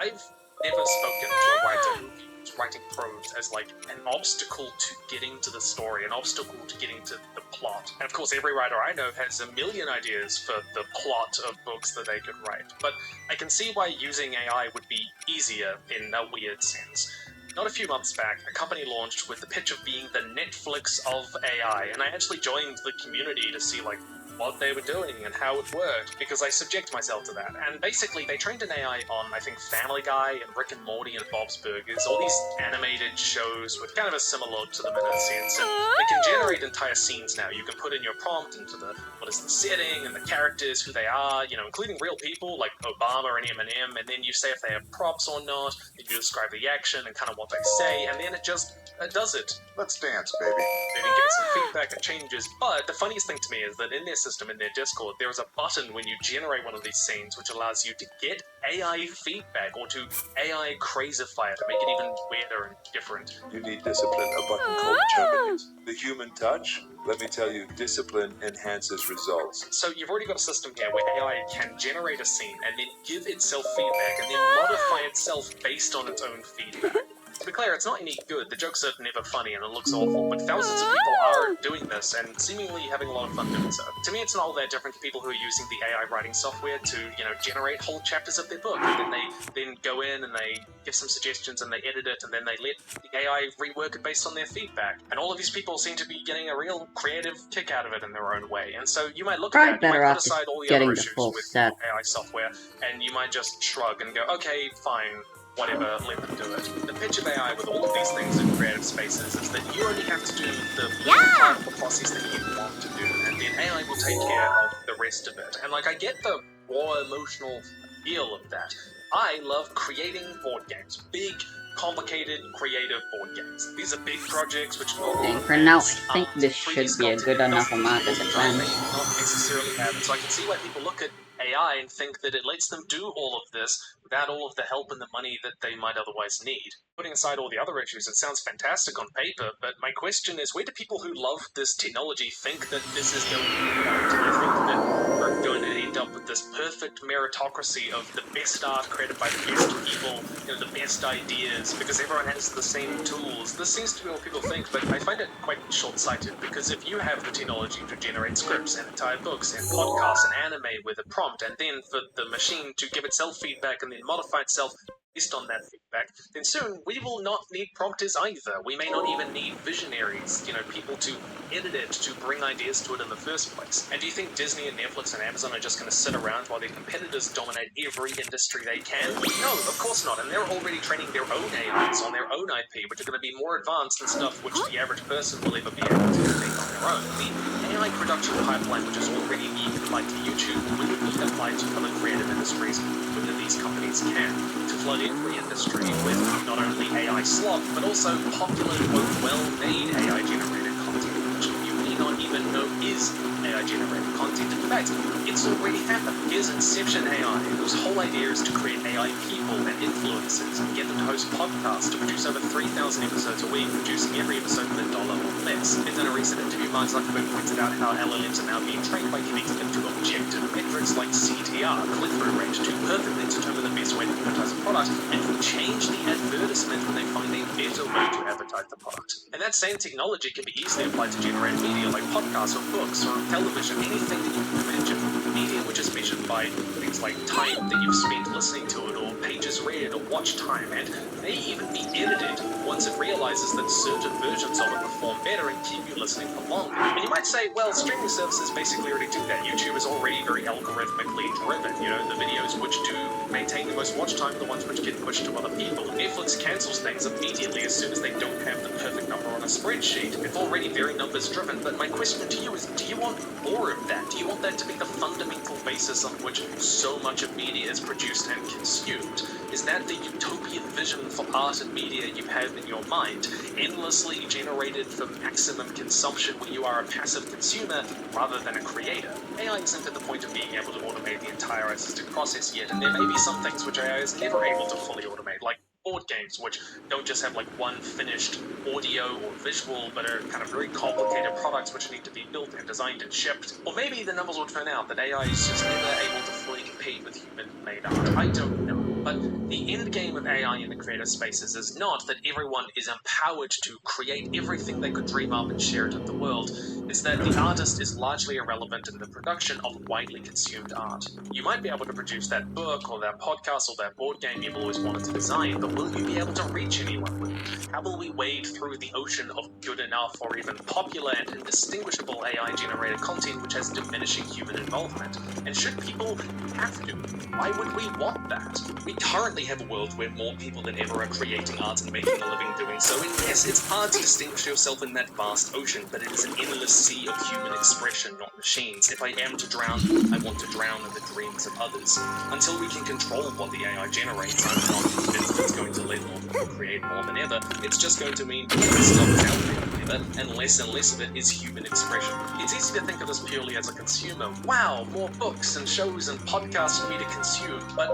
I've never spoken to a writer who views writing prose as like an obstacle to getting to the story, an obstacle to getting to the plot. And of course, every writer I know has a million ideas for the plot of books that they could write. But I can see why using AI would be easier in a weird sense. Not a few months back, a company launched with the pitch of being the Netflix of AI, and I actually joined the community to see like what they were doing and how it worked, because I subject myself to that. And basically, they trained an AI on, I think, Family Guy and Rick and Morty and Bob's Burgers, all these animated shows with kind of a similar look to them in a sense, and they can generate entire scenes now. You can put in your prompt into what is the setting and the characters, who they are, including real people like Obama and Eminem, and then you say if they have props or not, then you describe the action and kind of what they say, and then it just does it. Let's dance, baby. They didn't give it some feedback, it changes. But the funniest thing to me is that in their system, in their Discord, there is a button when you generate one of these scenes which allows you to get AI feedback or to AI crazify it to make it even weirder and different. You need discipline, a button called terminate. The human touch, let me tell you, discipline enhances results. So you've already got a system here where AI can generate a scene and then give itself feedback and then modify itself based on its own feedback. To be clear, it's not any good. The jokes are never funny and it looks awful, but thousands of people are doing this and seemingly having a lot of fun doing so. To me, it's not all that different to people who are using the AI writing software to, generate whole chapters of their book. And then they go in and they give some suggestions and they edit it and then they let the AI rework it based on their feedback. And all of these people seem to be getting a real creative kick out of it in their own way. And so you might look at that, you might put aside all the other issues with AI software, and you might just shrug and go, okay, fine. Whatever, let them do it. The pitch of AI with all of these things in creative spaces is that you only have to do the part of the process that you want to do, and then AI will take care of the rest of it. And I get the raw emotional feel of that. I love creating board games. Big, complicated, creative board games. These are big projects which and for now, I think this should be a good enough amount as a plan. Not necessarily have, so I can see why people look at AI and think that it lets them do all of this without all of the help and the money that they might otherwise need. Putting aside all the other issues, it sounds fantastic on paper, but my question is, where do people who love this technology think that this is going to be? Do you think that we're going to end up with this perfect meritocracy of the best art created by the best people, the best ideas, because everyone has the same tools? This seems to be what people think, but I find it quite short-sighted, because if you have the technology to generate scripts and entire books and podcasts and anime with a prompt, and then for the machine to give itself feedback and then modify itself based on that feedback, then soon we will not need prompters either. We may not even need visionaries, people to edit it, to bring ideas to it in the first place. And do you think Disney and Netflix and Amazon are just going to sit around while their competitors dominate every industry they can? No, of course not. And they're already training their own AIs on their own IP, which are going to be more advanced than stuff which the average person will ever be able to make on their own. The AI production pipeline, which is already being applied to YouTube, will be applied to other creative industries whether these companies can, to flood every industry with not only AI slop, but also popular, well-made AI-generated content, which you may not even know is AI-generated content. In fact, it's already happened. Here's Inception AI, whose whole idea is to create AI people and influencers and get them to host podcasts to produce over 3,000 episodes a week, producing every episode with $1 or less. And in a recent interview, Mark Zuckerberg pointed out how LLMs are now being trained by connecting them to objective metrics like CTR, click-through rate, to perfectly determine the best way to advertise a product, and to change the advertisement when they find a better way to advertise the product. And that same technology can be easily applied to generate media like podcasts or books or television, anything that you can imagine. Media which is measured by things like time that you've spent listening to it, or pages read, or watch time, and may even be edited once it realizes that certain versions of it perform better and keep you listening for longer. And you might say, well, streaming services basically already do that. YouTube is already very algorithmically driven. The videos which do maintain the most watch time are the ones which get pushed to other people. Netflix cancels things immediately as soon as they don't have the perfect number on a spreadsheet. It's already very numbers driven, but my question to you is, do you want more of that? Do you want that to be the fundamental basis on which so much of media is produced and consumed? Is that the utopian vision for art and media you have in your mind, endlessly generated for maximum consumption where you are a passive consumer rather than a creator? AI isn't at the point of being able to automate the entire artistic process yet, and there may be some things which AI is never able to fully automate, like board games, which don't just have one finished audio or visual, but are kind of very complicated products which need to be built and designed and shipped. Or maybe the numbers will turn out that AI is just never able to fully compete with human-made art. I don't know. But the end game of AI in the creative spaces is not that everyone is empowered to create everything they could dream up and share it with the world. It's that the artist is largely irrelevant in the production of widely consumed art. You might be able to produce that book or that podcast or that board game you've always wanted to design, but will you be able to reach anyone with it? How will we wade through the ocean of good enough or even popular and indistinguishable AI-generated content which has diminishing human involvement? And should people have to? Why would we want that? We currently have a world where more people than ever are creating art and making a living doing so, and yes, it's hard to distinguish yourself in that vast ocean, but it is an endless sea of human expression, not machines. If I am to drown, I want to drown in the dreams of others. Until we can control what the AI generates, I'm not convinced it's going to let more people create more than ever. It's just going to mean more stuff is out there than ever, and less of it is human expression. It's easy to think of this purely as a consumer. Wow, more books and shows and podcasts for me to consume, but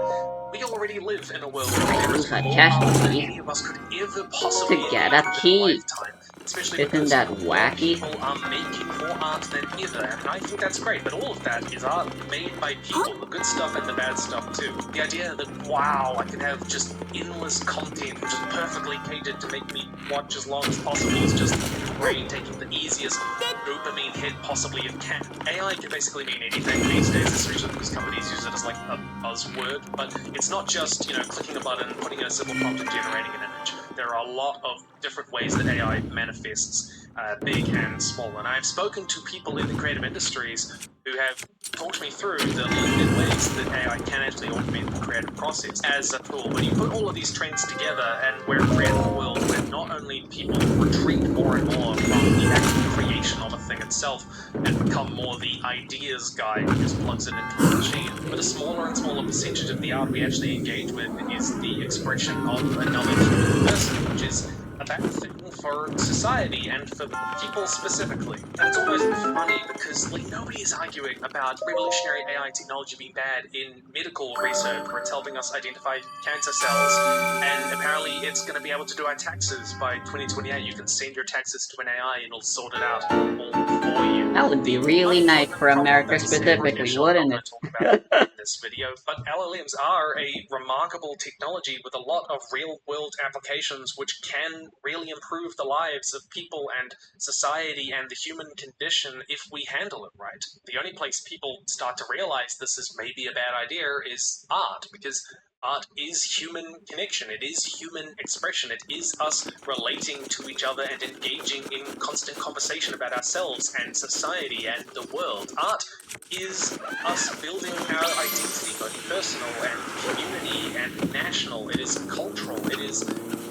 we already live in a world where there is Use a more chest art than key any of us could ever possibly to get imagine a within key. a lifetime. Especially Isn't because that more wacky? people are making more art than ever, and I think that's great, but all of that is art made by people, the good stuff and the bad stuff too. The idea that, wow, I can have just endless content which is perfectly catered to make me watch as long as possible is just brain taking the easiest dopamine hit possibly it can. AI can basically mean anything these days, especially because companies use it as like a buzzword, but it's not just, clicking a button, putting in a simple prompt and generating an image. There are a lot of different ways that AI manifests, big and small, and I've spoken to people in the creative industries who have talked me through the limited ways that AI can actually automate the creative process as a tool. When you put all of these trends together, and we're creating a world where not only people retreat more and more from the actual creation of a thing itself and become more the ideas guy who just plugs it into a machine, but a smaller and smaller percentage of the art we actually engage with is the expression of another human person, which is a bad thing for society and for people specifically. And it's almost funny because nobody is arguing about revolutionary AI technology being bad in medical research where it's helping us identify cancer cells, and apparently it's going to be able to do our taxes by 2028. You can send your taxes to an AI and it'll sort it out all for you. That would be really nice for America specifically, wouldn't it? In this video, but LLMs are a remarkable technology with a lot of real-world applications which can really improve the lives of people and society and the human condition if we handle it right. The only place people start to realize this is maybe a bad idea is art, because art is human connection, it is human expression, it is us relating to each other and engaging in constant conversation about ourselves and society and the world. Art is us building our identity, both personal and community and national. It is cultural, it is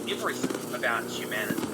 everything about humanity.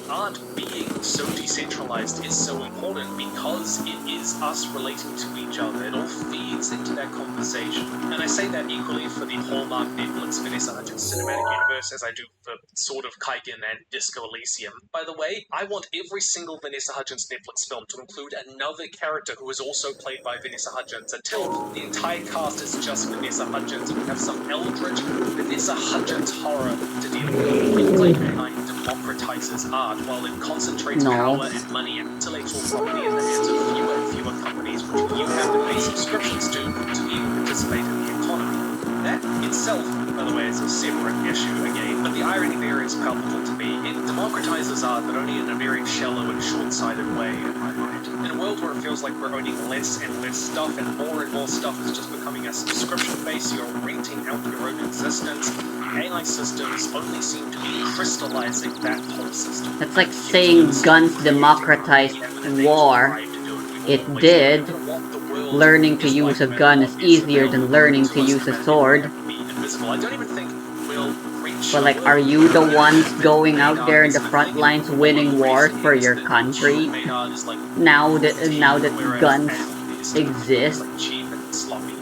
Art being so decentralized is so important because it is us relating to each other. It all feeds into that conversation. And I say that equally for the Hallmark Netflix Vanessa Hudgens cinematic universe as I do for sort of Kaigen and Disco Elysium. By the way, I want every single Vanessa Hudgens Netflix film to include another character who is also played by Vanessa Hudgens until the entire cast is just Vanessa Hudgens and we have some eldritch Vanessa Hudgens horror to deal with. People claim AI democratizes art while it concentrates power and money and intellectual property in the hands of fewer and fewer companies which you have to pay subscriptions to even participate in the economy. That itself, by the way, is a separate issue again, but the irony there is palpable to me. It democratizes art, but only in a very shallow and short-sighted way, in my mind. In a world where it feels like we're owning less and less stuff and more stuff is just becoming a subscription base, you're renting out your own existence, AI systems only seem to be crystallizing that whole system. That's like saying guns democratized war. It did. Learning to use a gun is easier than learning to use a sword. I don't even think we'll reach. But like, are you the ones going out there in the front lines winning wars for your country? Now that guns exist?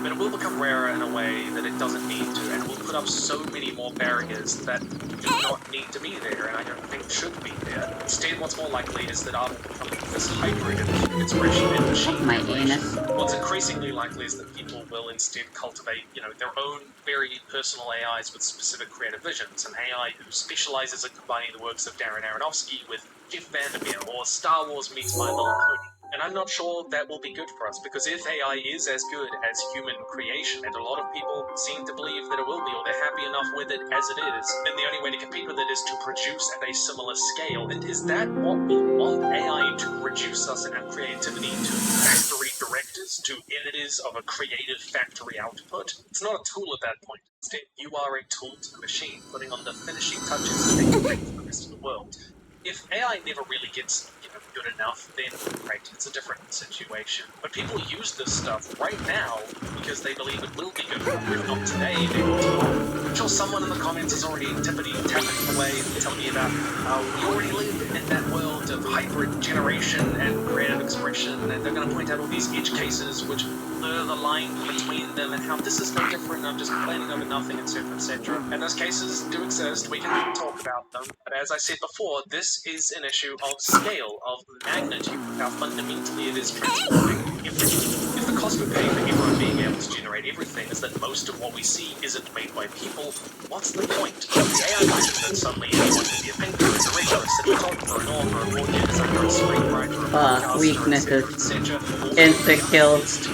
But it will become rarer in a way that it doesn't need to, and it will put up so many more barriers that do not need to be there, and I don't think should be there. Instead, what's more likely is that art will become this hybrid of human expression and machine My creation. anus. What's increasingly likely is that people will instead cultivate, their own very personal AIs with specific creative visions, an AI who specializes in combining the works of Darren Aronofsky with Jeff Vandermeer, or Star Wars meets My Little Pony. And I'm not sure that will be good for us, because if AI is as good as human creation, and a lot of people seem to believe that it will be, or they're happy enough with it as it is, then the only way to compete with it is to produce at a similar scale. And is that what we want AI to reduce us in our creativity to factory directors, to editors of a creative factory output? It's not a tool at that point. Instead, you are a tool to the machine, putting on the finishing touches to make it great for the rest of the world. If AI never really gets, good enough, then great, it's a different situation. But people use this stuff right now because they believe it will be good enough. If not today, then tomorrow. I'm sure someone in the comments is already tapping away and telling me about how we already live in that world of hybrid generation and creative expression, and they're going to point out all these edge cases which blur the line between them and how this is no different, I'm just complaining over nothing, etc., etc. And those cases do exist, we can talk about them. But as I said before, this is an issue of scale, of magnitude, how fundamentally it is transforming everything. If the cost we pay for everyone being able to generate everything is that most of what we see isn't made by people, what's the point? The AI version that suddenly anyone can be a painter, a director, a cinematographer, an author, a audio designer, a screenwriter, a podcaster, weaknesses. etc., Insta-kills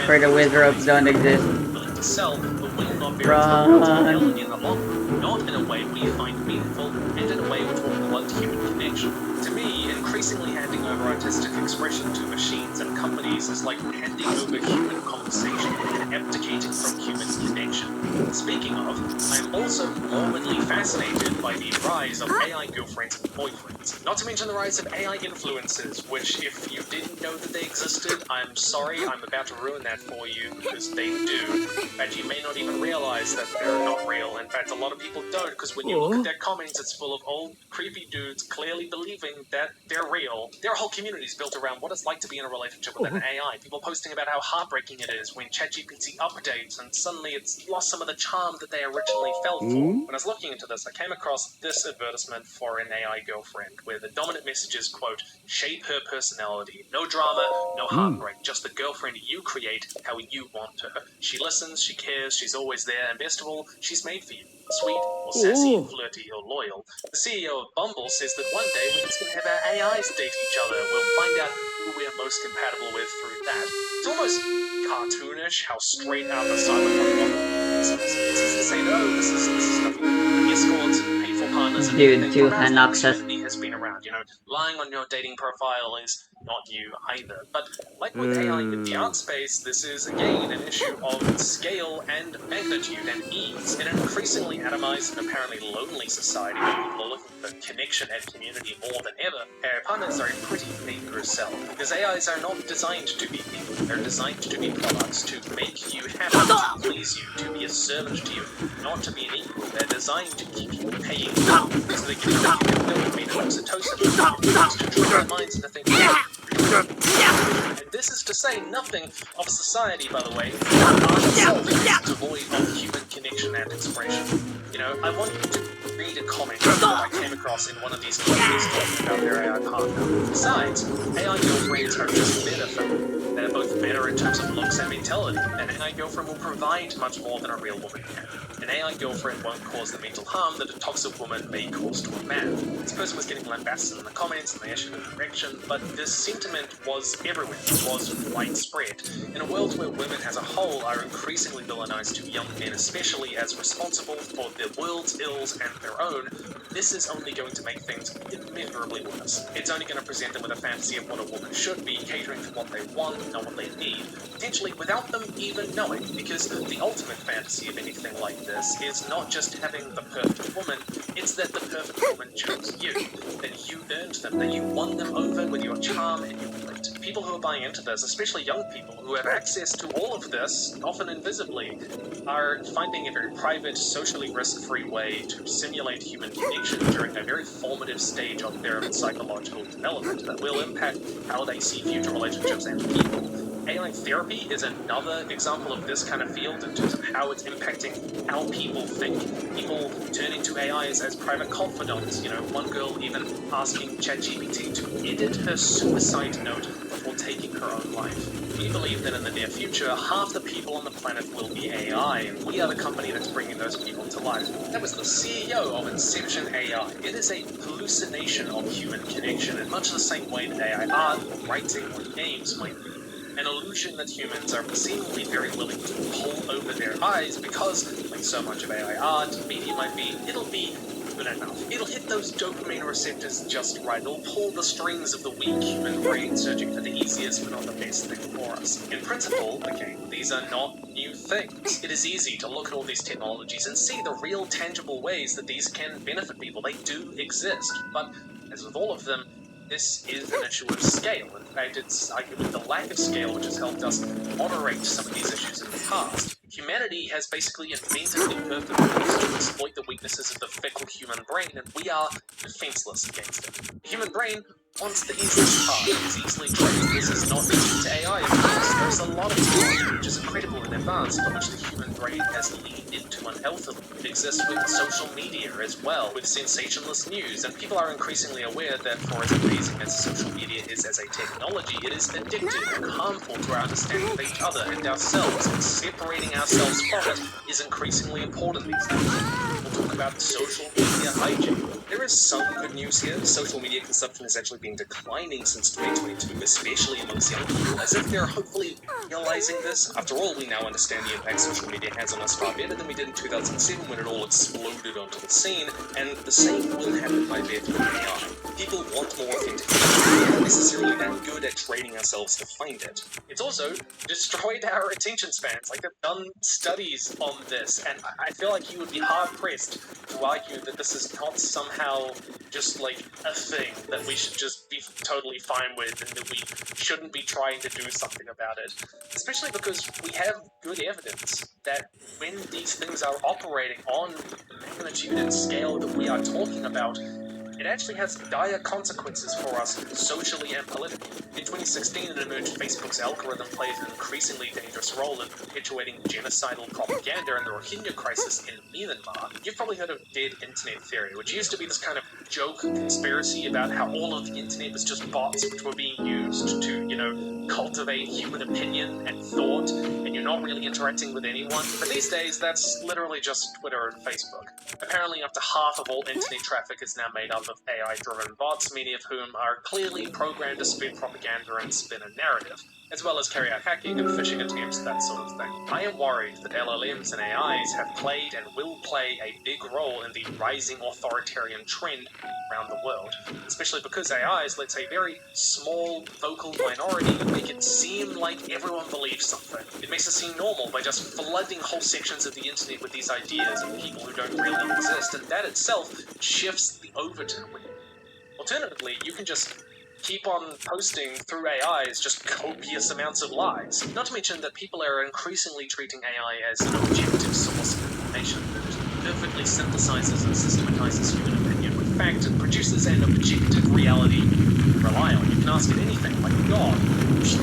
for the wizards don't exist. willing to sell, but will not bear its own reality in the long run, not in a way we find meaningful, and in a way which will blunt human connection. To me, increasingly handing over artistic expression to machines and companies is like handing over human conversation and abdicating from human connection. Speaking of, I'm also morbidly fascinated by the rise of AI girlfriends and boyfriends. Not to mention the rise of AI influencers, which if you didn't know that they existed, I'm sorry, I'm about to ruin that for you, because they do. But you may not even realize that they're not real. In fact, a lot of people don't, because when you look at their comments, it's full of old, creepy dudes clearly believing that they're real. There are whole communities built around what it's like to be in a relationship with an AI. People posting about how heartbreaking it is when ChatGPT updates and suddenly it's lost some of the charm that they originally fell for. When I was looking into this, I came across this advertisement for an AI girlfriend, where the dominant message is, quote, shape her personality. No drama, no heartbreak, just the girlfriend you create how you want her. She listens, she cares, she's always there, and best of all, she's made for you. Sweet, or sassy, flirty, or loyal. The CEO of Bumble says that one day we're just going to have our AIs date each other. We'll find out who we're most compatible with through that. It's almost cartoonish how straight out the cyberpunk Bumble is. It's easy to say, no, this is nothing. Escorts and painful partners and Dude, everything. too For as long as obnoxious. humanity has been around, lying on your dating profile is not you either. But like with AI in the art space, this is again an issue of scale and magnitude and ease. In an increasingly atomized and apparently lonely society where people are looking for connection and community more than ever, our partners are a pretty dangerous sell. Because AIs are not designed to be people, they're designed to be products, to make you happy, to please you, to be a servant to you, not to be an equal. They're designed to keep you paying them, so they can dopamine and oxytocin, to trick our minds into thinking. And this is to say nothing of society, by the way, art itself is devoid of human connection and expression. I want you to read a comment that I came across in one of these companies talking about their AI partner. Besides, AI girlfriends are just better for them. They're both better in terms of looks and mentality. An AI girlfriend will provide much more than a real woman can. An AI girlfriend won't cause the mental harm that a toxic woman may cause to a man. This person was getting lambasted in the comments and they issued a correction, but this sentiment was everywhere. It was widespread. In a world where women as a whole are increasingly villainized to young men especially as responsible for the world's ills and their own, this is only going to make things immeasurably worse. It's only going to present them with a fantasy of what a woman should be, catering to what they want, not what they need, potentially without them even knowing, because the ultimate fantasy of anything like this is not just having the perfect woman, it's that the perfect woman chose you, that you earned them, that you won them over with your charm and your wit. People who are buying into this, especially young people who have access to all of this, often invisibly, are finding a very private, socially risk-free way to simulate human connection during a very formative stage of their psychological development that will impact how they see future relationships and people. AI therapy is another example of this kind of field in terms of how it's impacting how people think. People turning to AIs as private confidants. One girl even asking ChatGPT to edit her suicide note before taking her own life. We believe that in the near future, half the people on the planet will be AI, and we are the company that's bringing those people to life. That was the CEO of Inception AI. It is a hallucination of human connection in much the same way that AI art, writing, or games might be. An illusion that humans are seemingly very willing to pull over their eyes because, like so much of AI art, media might be, it'll be good enough. It'll hit those dopamine receptors just right. It'll pull the strings of the weak human brain searching for the easiest but not the best thing for us. In principle, again, these are not new things. It is easy to look at all these technologies and see the real tangible ways that these can benefit people. They do exist. But as with all of them, this is an issue of scale. In fact, it's arguably the lack of scale which has helped us moderate some of these issues in the past. Humanity has basically invented the perfect ways to exploit the weaknesses of the fickle human brain, and we are defenseless against it. The human brain wants the easiest path. It is easily trained. This is not new to AI, of course. There's a lot of technology which is incredible and advanced, but which the human brain has leaned into unhealthily. It exists with social media as well, with sensationalist news, and people are increasingly aware that for as amazing as social media is as a technology, it is addictive and harmful to our understanding of each other and ourselves, and separating ourselves from it is increasingly important these days. We'll talk about social media hygiene. There is some good news here. Social media consumption has actually been declining since 2022, especially amongst young people, as if they're hopefully realizing this. After all, we now understand the impact social media has on us far better than we did in 2007 when it all exploded onto the scene, and the same will happen, I bet, with AI. People want more authentication. We're not necessarily that good at training ourselves to find it. It's also destroyed our attention spans. Like, they've done studies on this, and I feel like you would be hard-pressed to argue that this is not somehow just like a thing that we should just be totally fine with and that we shouldn't be trying to do something about it. Especially because we have good evidence that when these things are operating on the magnitude and scale that we are talking about, it actually has dire consequences for us socially and politically. In 2016, it emerged Facebook's algorithm played an increasingly dangerous role in perpetuating genocidal propaganda in the Rohingya crisis in Myanmar. You've probably heard of dead internet theory, which used to be this kind of joke conspiracy about how all of the internet was just bots which were being used to, cultivate human opinion and thought, and you're not really interacting with anyone. But these days, that's literally just Twitter and Facebook. Apparently, up to half of all internet traffic is now made up of AI-driven bots, many of whom are clearly programmed to spread propaganda and spin a narrative, as well as carry out hacking and phishing attempts, that sort of thing. I am worried that LLMs and AIs have played and will play a big role in the rising authoritarian trend around the world, especially because AIs let a very small, vocal minority make it seem like everyone believes something. It makes it seem normal by just flooding whole sections of the internet with these ideas of people who don't really exist, and that itself shifts the overton. Alternatively, you can just keep on posting through AIs just copious amounts of lies. Not to mention that people are increasingly treating AI as an objective source of information that perfectly synthesizes and systematizes human opinion with fact and produces an objective reality you can rely on. You can ask it anything, like God. That's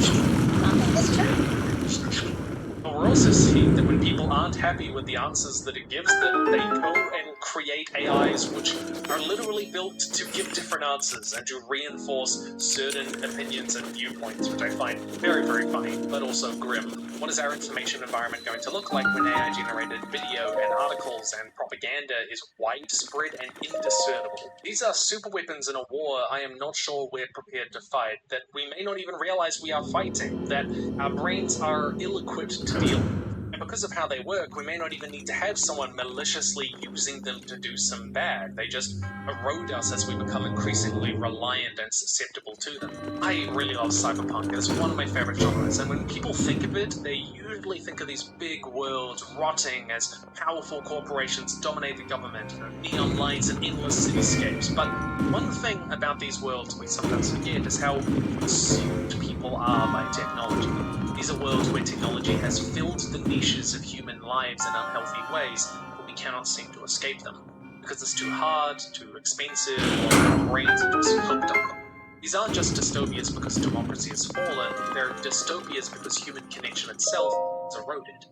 true. But we're also seeing that when people aren't happy with the answers that it gives them, they go and create AIs which are literally built to give different answers and to reinforce certain opinions and viewpoints, which I find very, very funny, but also grim. What is our information environment going to look like when AI-generated video and articles and propaganda is widespread and indiscernible? These are super weapons in a war I am not sure we're prepared to fight, that we may not even realize we are fighting, that our brains are ill-equipped to deal with. And because of how they work, we may not even need to have someone maliciously using them to do some bad. They just erode us as we become increasingly reliant and susceptible to them. I really love cyberpunk. It's one of my favorite genres, and when people think of it, they usually think of these big worlds rotting as powerful corporations dominate the government, neon lights and endless cityscapes. But one thing about these worlds we sometimes forget is how consumed people are by technology. These are worlds where technology has filled the niches of human lives in unhealthy ways, but we cannot seem to escape them. Because it's too hard, too expensive, or our brains are just hooked on them. These aren't just dystopias because democracy has fallen, they're dystopias because human connection itself is eroded.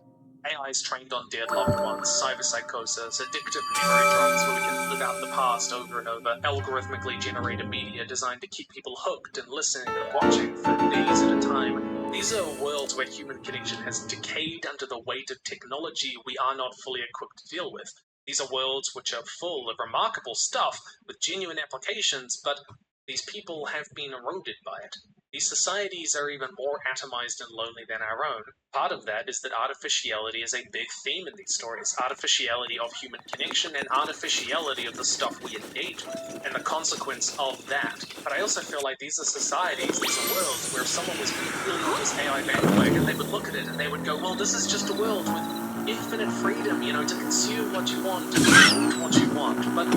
AIs trained on dead loved ones, cyberpsychosis, addictive memory drugs where we can live out the past over and over, algorithmically generated media designed to keep people hooked and listening and watching for days at a time. These are worlds where human connection has decayed under the weight of technology we are not fully equipped to deal with. These are worlds which are full of remarkable stuff with genuine applications, but these people have been eroded by it. These societies are even more atomized and lonely than our own. Part of that is that artificiality is a big theme in these stories. Artificiality of human connection and artificiality of the stuff we engage with, and the consequence of that. But I also feel like these are societies, these are worlds where if someone was really on this AI bandwagon, they would look at it and they would go, well, this is just a world with infinite freedom, to consume what you want, to do what you want. But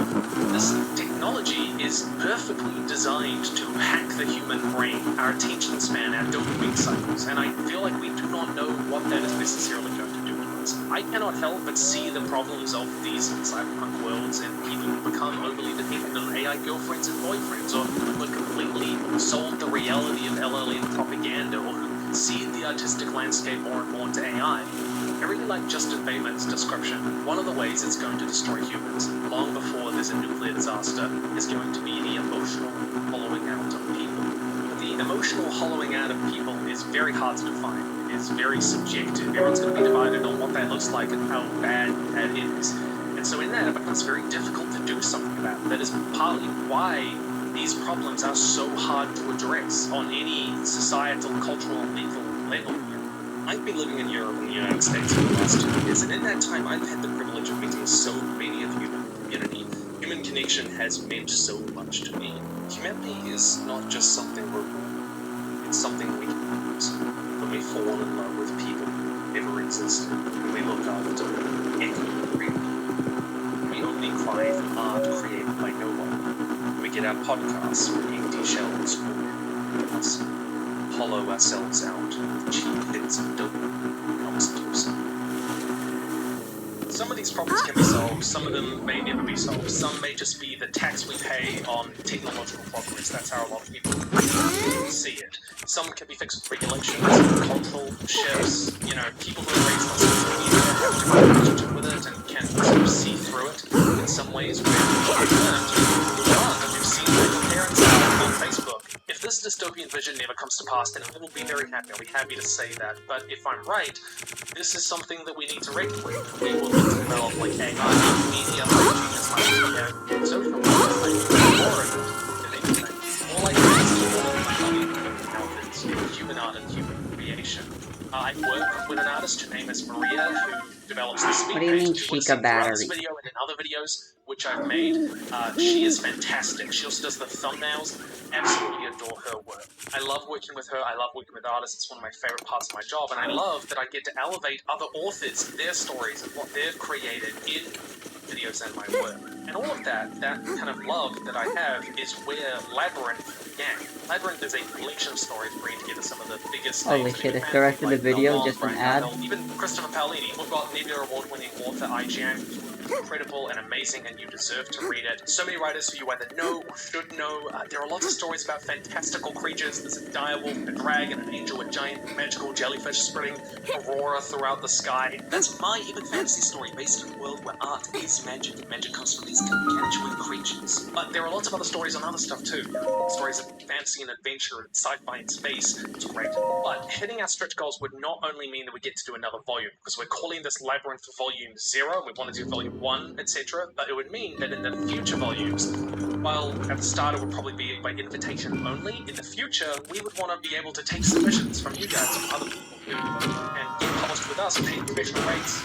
this technology is perfectly designed to hack the human brain, our attention span, our dopamine cycles, and I feel like we do not know what that is necessarily going to do to us. I cannot help but see the problems of these cyberpunk worlds and people who become overly dependent on AI girlfriends and boyfriends, or who are completely sold the reality of LLM propaganda, or who see the artistic landscape more and more into AI. I really like Justin Bateman's description. One of the ways it's going to destroy humans, long before there's a nuclear disaster, is going to be the emotional hollowing out of people. The emotional hollowing out of people is very hard to define. It is very subjective. Everyone's going to be divided on what that looks like and how bad that is. And so in that, it becomes very difficult to do something about it. That is partly why these problems are so hard to address on any societal, cultural, legal level. I've been living in Europe and the United States for the last 2 years, and in that time I've had the privilege of meeting so many of human community. Human connection has meant so much to me. Humanity is not just something we're born, it's something we can use. When we fall in love with people who never existed, when we look after equity real people, we only cry for art created by no one. When we get our podcasts from empty shells, or us hollow ourselves out with cheap hits of dopamine helps do so. Some of these problems can be solved, some of them may never be solved. Some may just be the tax we pay on technological progress. That's how a lot of people see it. Some can be fixed with regulations, cultural shifts, people who are raised on social media have to relationship with it and can sort of see through it in some ways where we've learned and we've seen like parents on Facebook. If this dystopian vision never comes to pass, then I will be very happy. I'll be happy to say that. But if I'm right, this is something that we need to reckon with. We will need to develop like AI, media, hygiene, as much as we have social media, more of it than anything. All I do is to outfits, human art and human creation. I work with an artist, her name is Maria, who develops the speed What do you paint. mean If you want to Chica see throughout this battery? video and in other videos which I've made, she is fantastic. She also does the thumbnails. Absolutely adore her work. I love working with her. I love working with artists. It's one of my favorite parts of my job, and I love that I get to elevate other authors, their stories, and what they've created in videos and my work. And all of that kind of love that I have is where Labyrinth began. Labyrinth is a collection of stories bringing together some of the biggest Holy names in shit, English is the rest fantasy, of the like video Nolan, just an Brian ad? Cardell, even Christopher Paolini. We've got Nebula Award-winning author IGN, incredible and amazing, and you deserve to read it. So many writers who you either know or should know. There are lots of stories about fantastical creatures. There's a direwolf, a dragon, an angel, a giant magical jellyfish spreading aurora throughout the sky. That's my epic fantasy story based in a world where art is magic, and magic comes from these gargantuan creatures. But there are lots of other stories on other stuff too. Stories of fantasy and adventure and sci-fi and space. It's great. But hitting our stretch goals would not only mean that we get to do another volume, because we're calling this Labyrinth Volume 0, we want to do Volume 1, etc., but it would mean that in the future volumes, while at the start it would probably be by invitation only, in the future we would want to be able to take submissions from you guys, from other people who can get published with us, paying professional rates,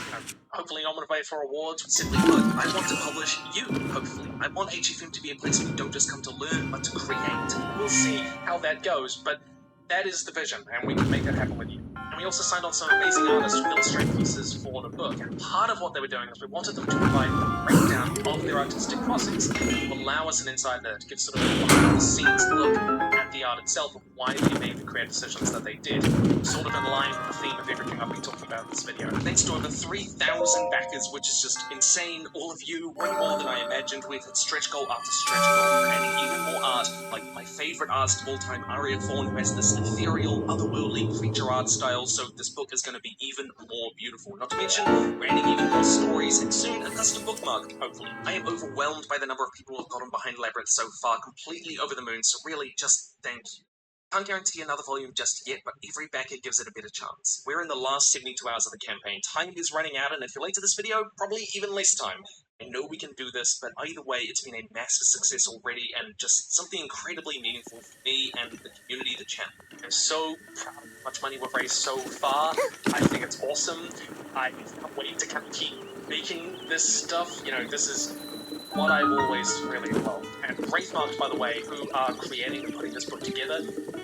hopefully nominated for awards. Simply put, I want to publish you, hopefully. I want HFM to be a place where you don't just come to learn, but to create. We'll see how that goes, but that is the vision, and we can make that happen with you. And we also signed on some amazing artists to illustrate pieces for the book. And part of what they were doing is we wanted them to provide a breakdown of their artistic process to allow us an insight there, to give sort of a behind-the-scenes look at the art itself, of why they made the creative decisions that they did, sort of in line with the theme of everything I've been talking about in this video. Thanks to over 3,000 backers, which is just insane. All of you, way more than I imagined. We've hit stretch goal after stretch goal, creating even more art, like my favorite artist of all time, Aria Fawn, who has this ethereal, otherworldly creature art style, so this book is going to be even more beautiful. Not to mention, we're adding even more stories, and soon a custom bookmark, hopefully. I am overwhelmed by the number of people who have gotten behind Labyrinth so far, completely over the moon, so really, just thank you. Can't guarantee another volume just yet, but every backer gives it a better chance. We're in the last 72 hours of the campaign. Time is running out, and if you're late to this video, probably even less time. I know we can do this, but either way, it's been a massive success already and just something incredibly meaningful for me and the community, the channel. I'm so proud of how much money we've raised so far. I think it's awesome. I can't wait to kind of keep making this stuff. You know, this is what I've always really loved. And Wraithmark, by the way, who are creating and putting this book together,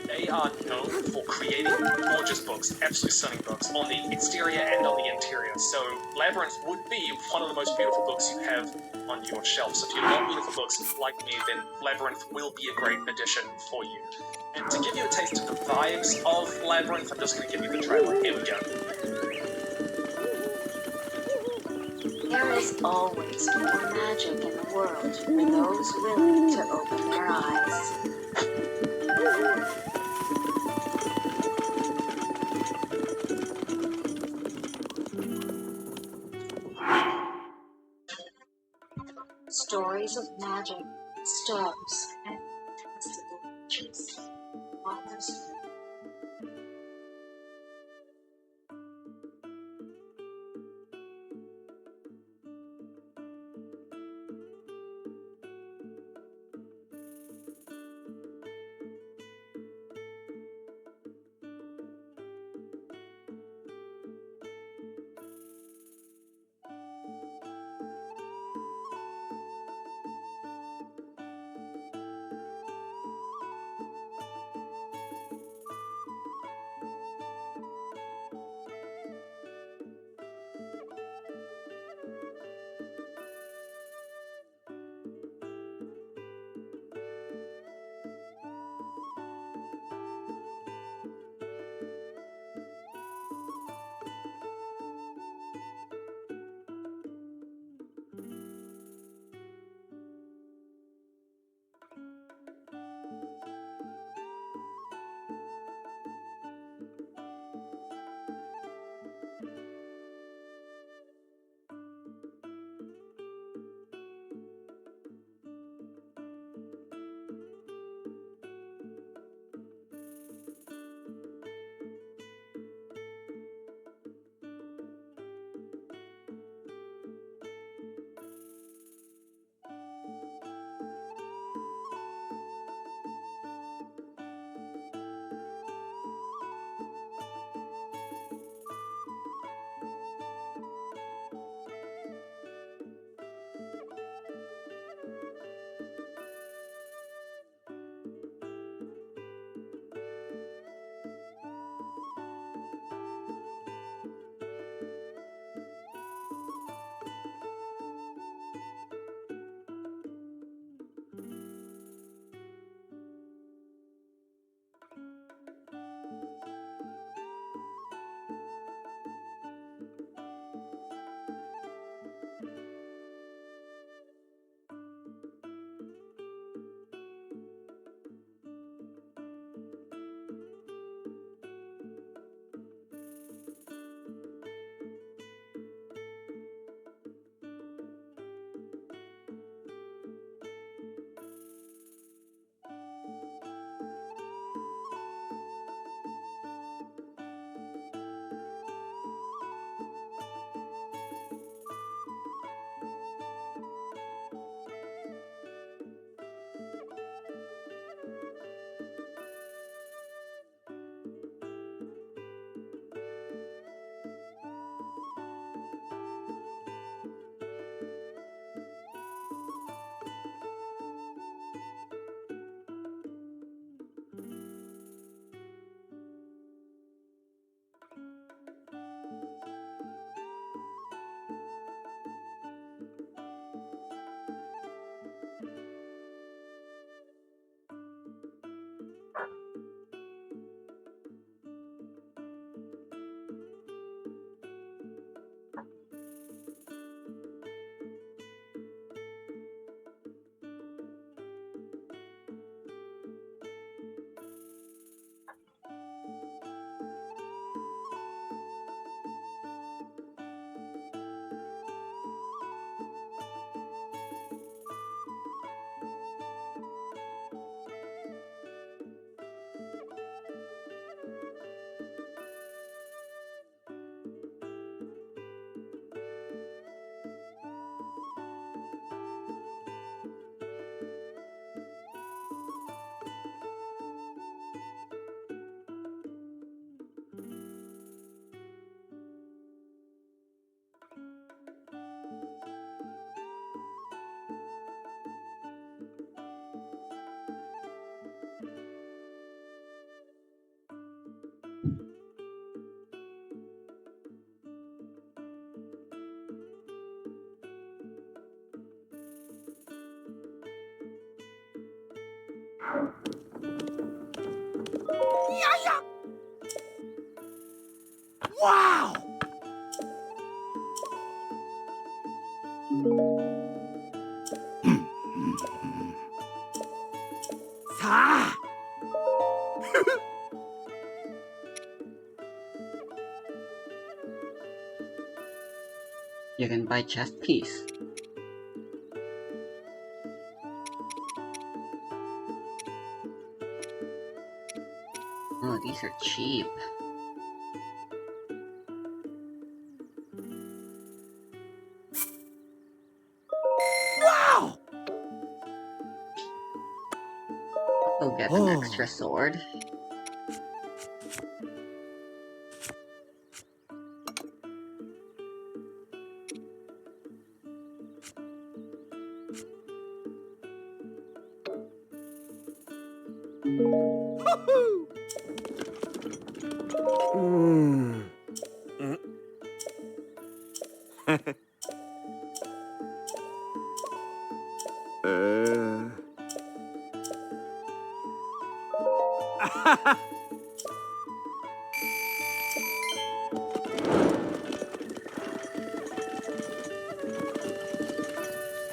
they are known for creating gorgeous books, absolutely stunning books, on the exterior and on the interior. So Labyrinth would be one of the most beautiful books you have on your shelf. So if you love beautiful books like me, then Labyrinth will be a great addition for you. And to give you a taste of the vibes of Labyrinth, I'm just going to give you the trailer. Here we go. There is always more magic in the world for those willing to open their eyes. Stories of magic, stones, and mystical creatures. Authors. Wow! 사! You can buy chess keys. Oh, these are cheap. Wow! I'll get an extra sword.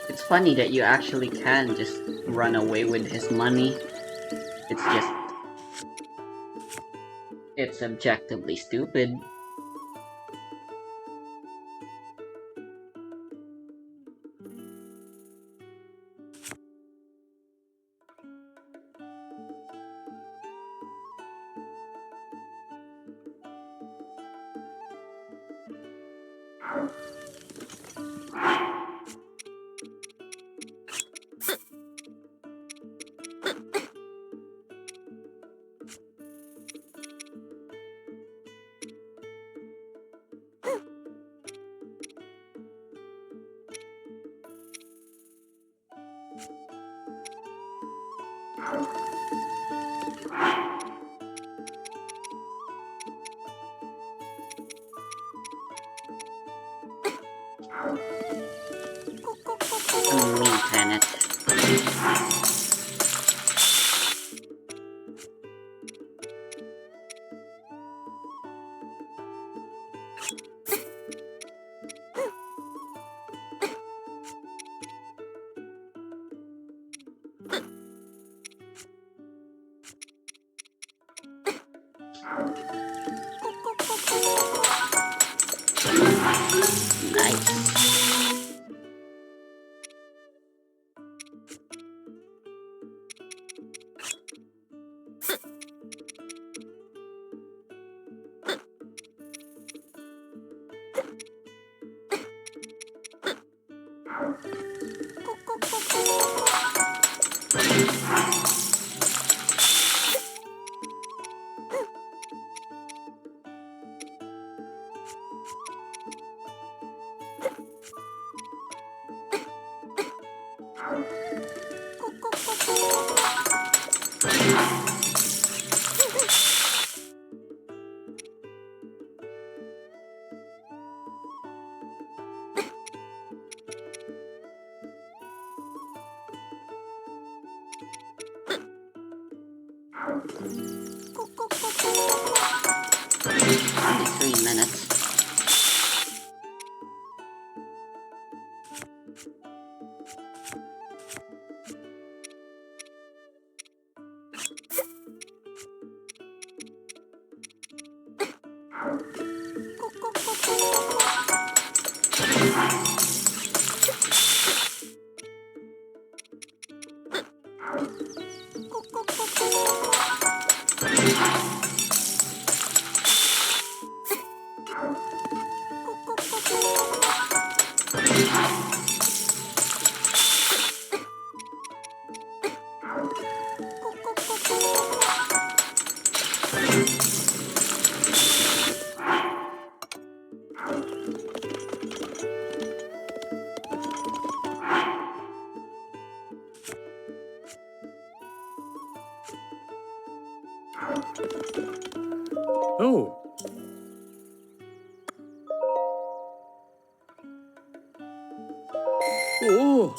It's funny that you actually can just run away with his money. It's just... it's objectively stupid. Me, Planet. Nice. Only 3 minutes. Oh. Oh.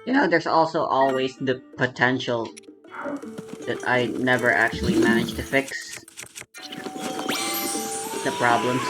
You know, there's also always the potential that I never actually managed to fix the problems.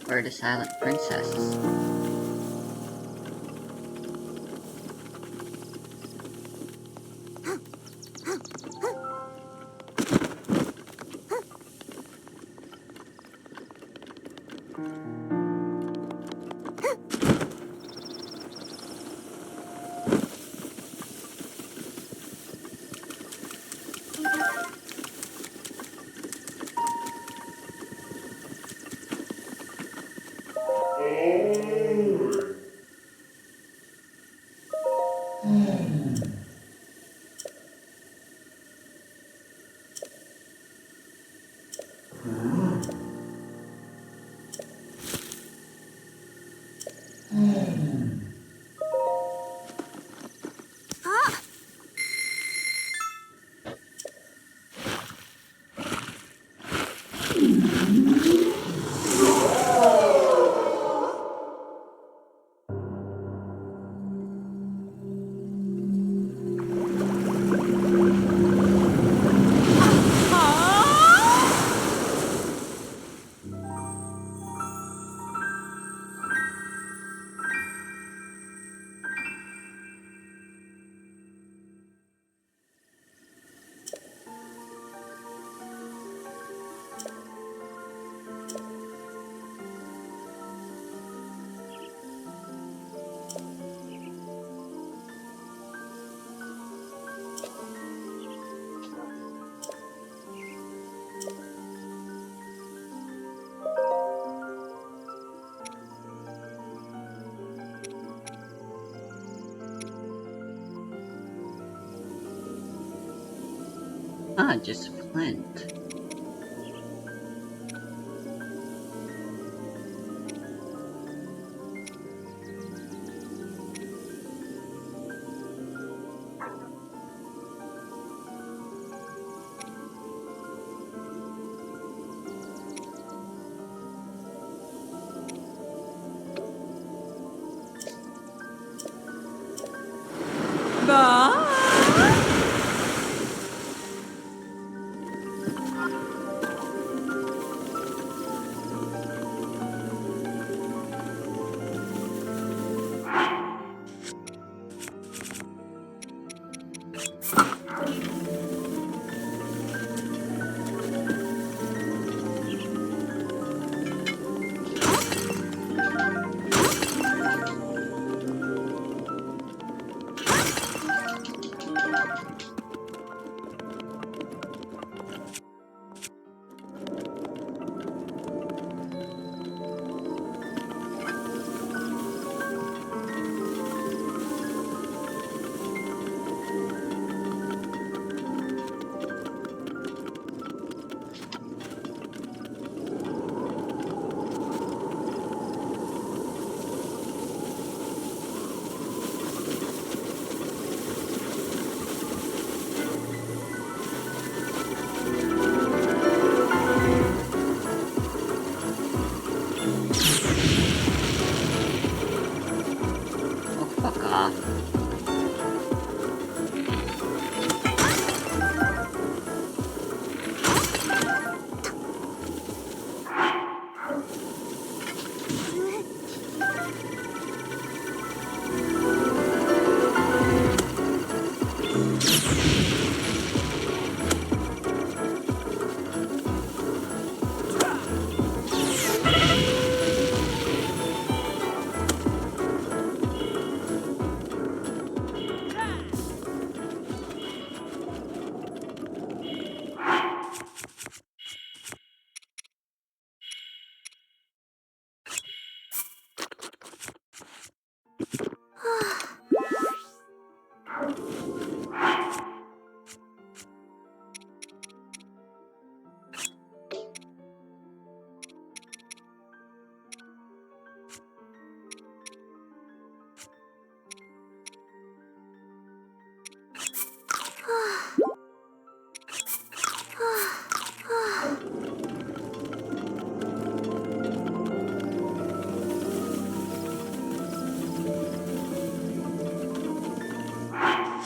Where are the silent princess? Ah, just flint.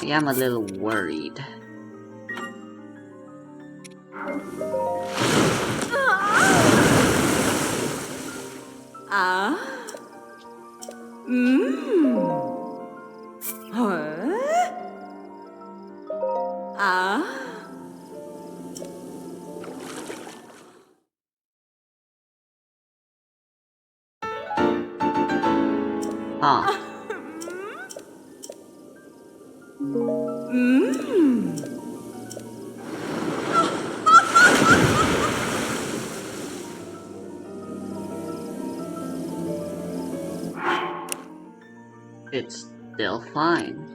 I am a little worried. Huh. It's still fine.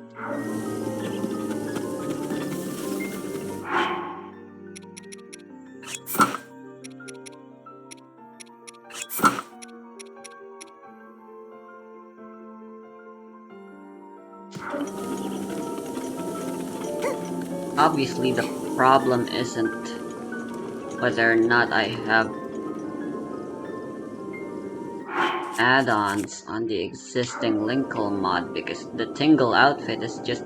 Obviously, the problem isn't whether or not I have add-ons on the existing Linkle mod, because the Tingle outfit is just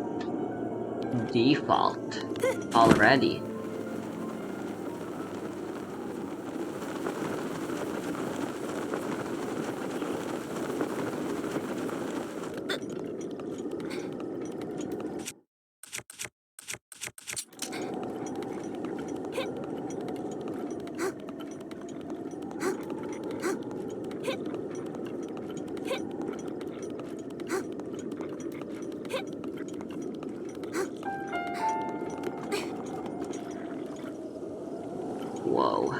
default already. Whoa.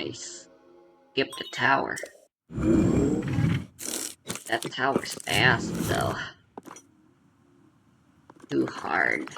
I skipped the tower. That tower's fast, though. Too hard.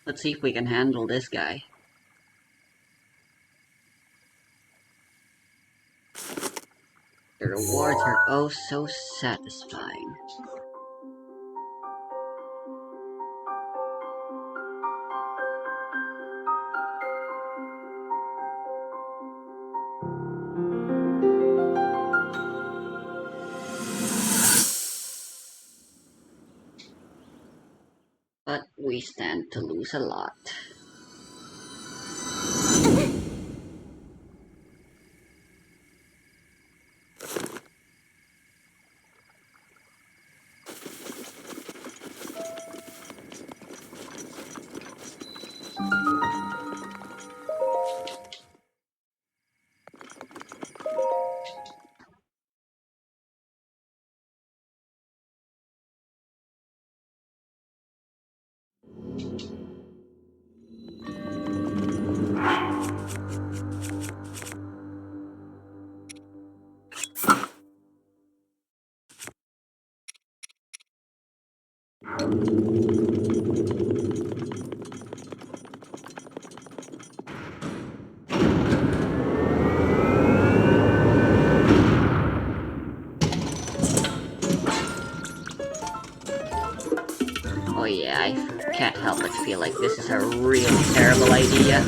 Let's see if we can handle this guy. The rewards are oh so satisfying. But we stand to lose a lot. Oh yeah, I can't help but feel like this is a really terrible idea.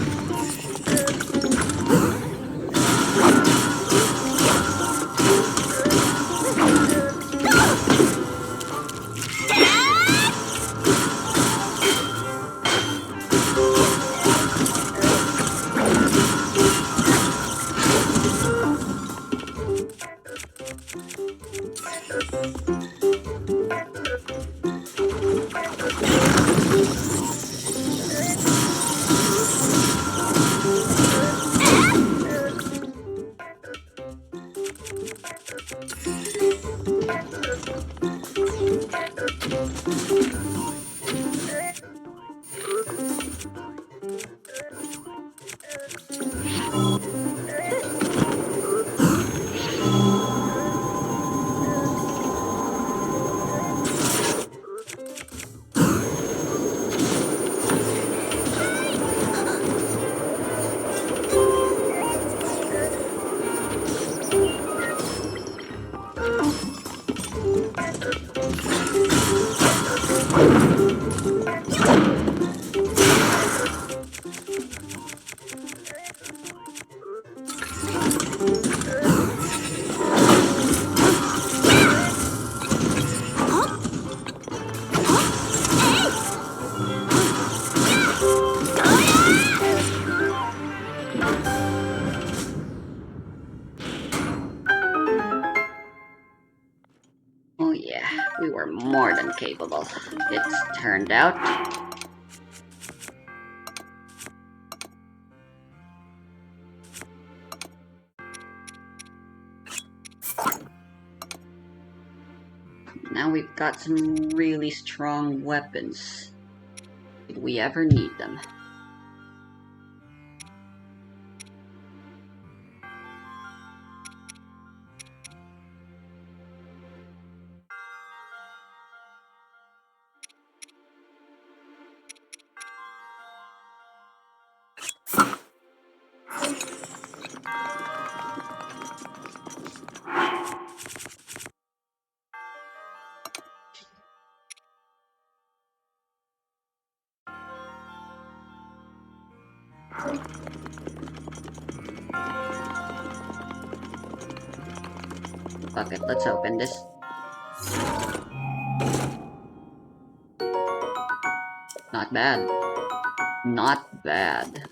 Oh yeah, we were more than capable. It's turned out. Now we've got some really strong weapons. Did we ever need them? Fuck it, let's open this. Not bad. Not bad.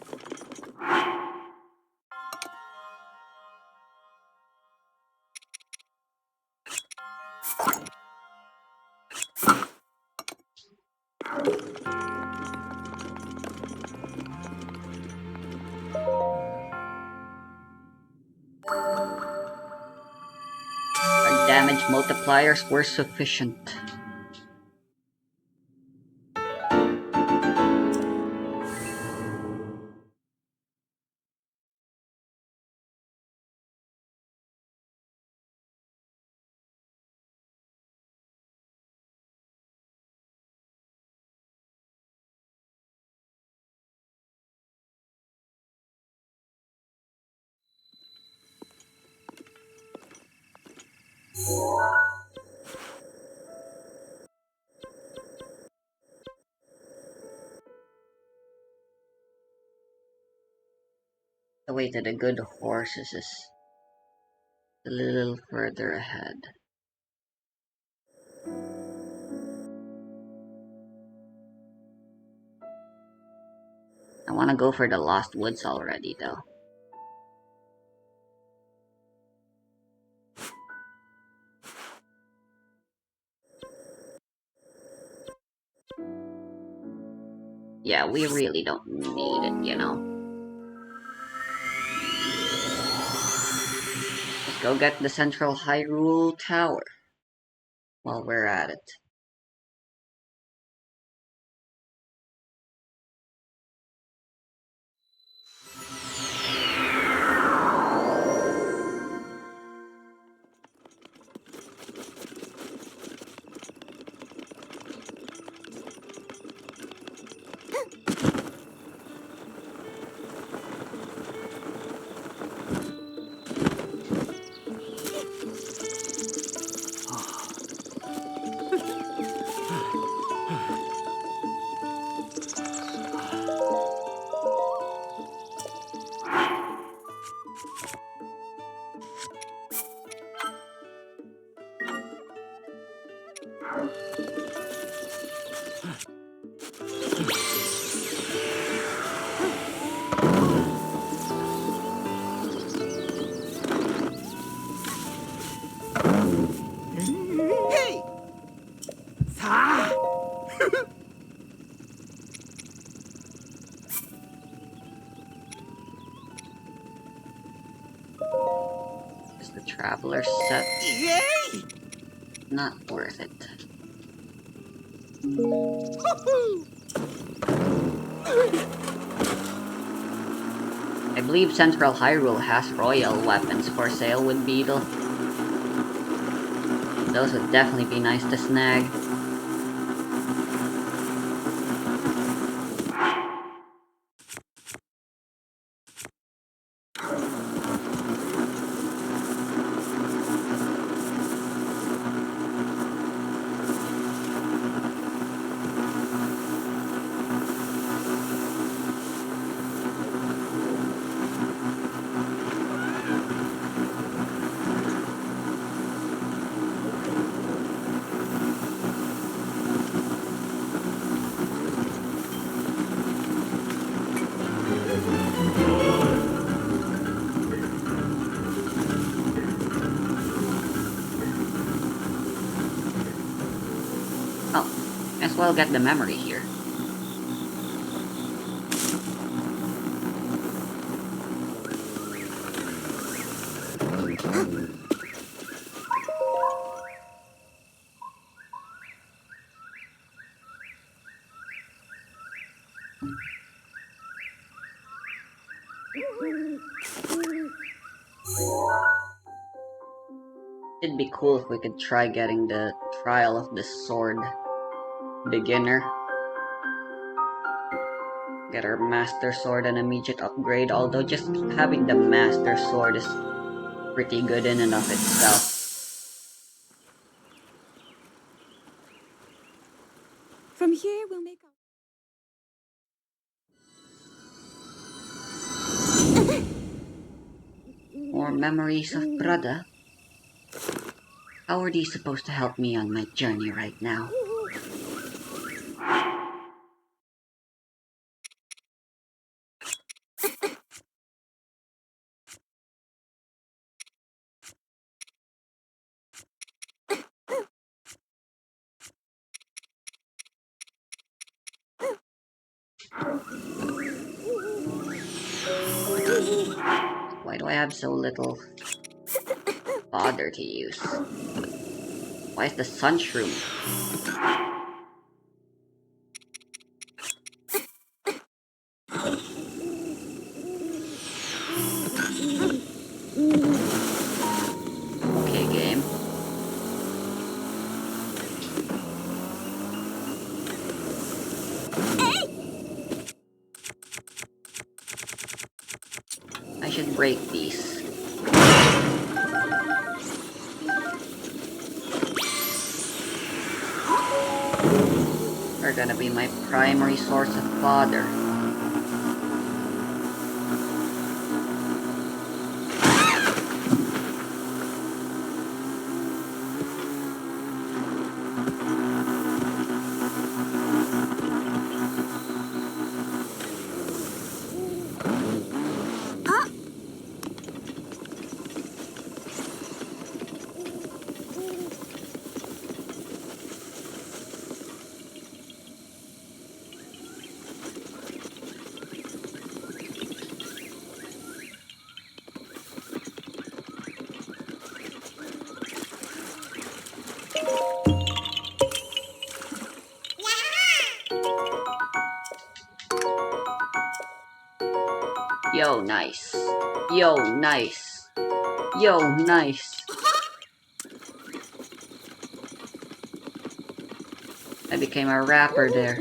Our damage multipliers were sufficient. The way to the good horses is a little further ahead. I want to go for the Lost Woods already, though. Yeah, we really don't need it, you know. Let's go get the Central Hyrule Tower while we're at it. Hey! Sa! Is the Traveler set? Yay! Not worth it. Woohoo! I believe Central Hyrule has royal weapons for sale with Beetle. Those would definitely be nice to snag. Oh, as well get the memory here. It'd be cool if we could try getting the Trial of the Sword beginner. Get our Master Sword an immediate upgrade, although just having the Master Sword is pretty good in and of itself. From here, we'll make More memories of Prada. How are these supposed to help me on my journey right now? Why do I have so little fodder to use? Why is the Sunshroom? Okay, game. I should break these. are gonna be my primary source of fodder. Yo, nice. Yo, nice. Yo, nice. I became a rapper there.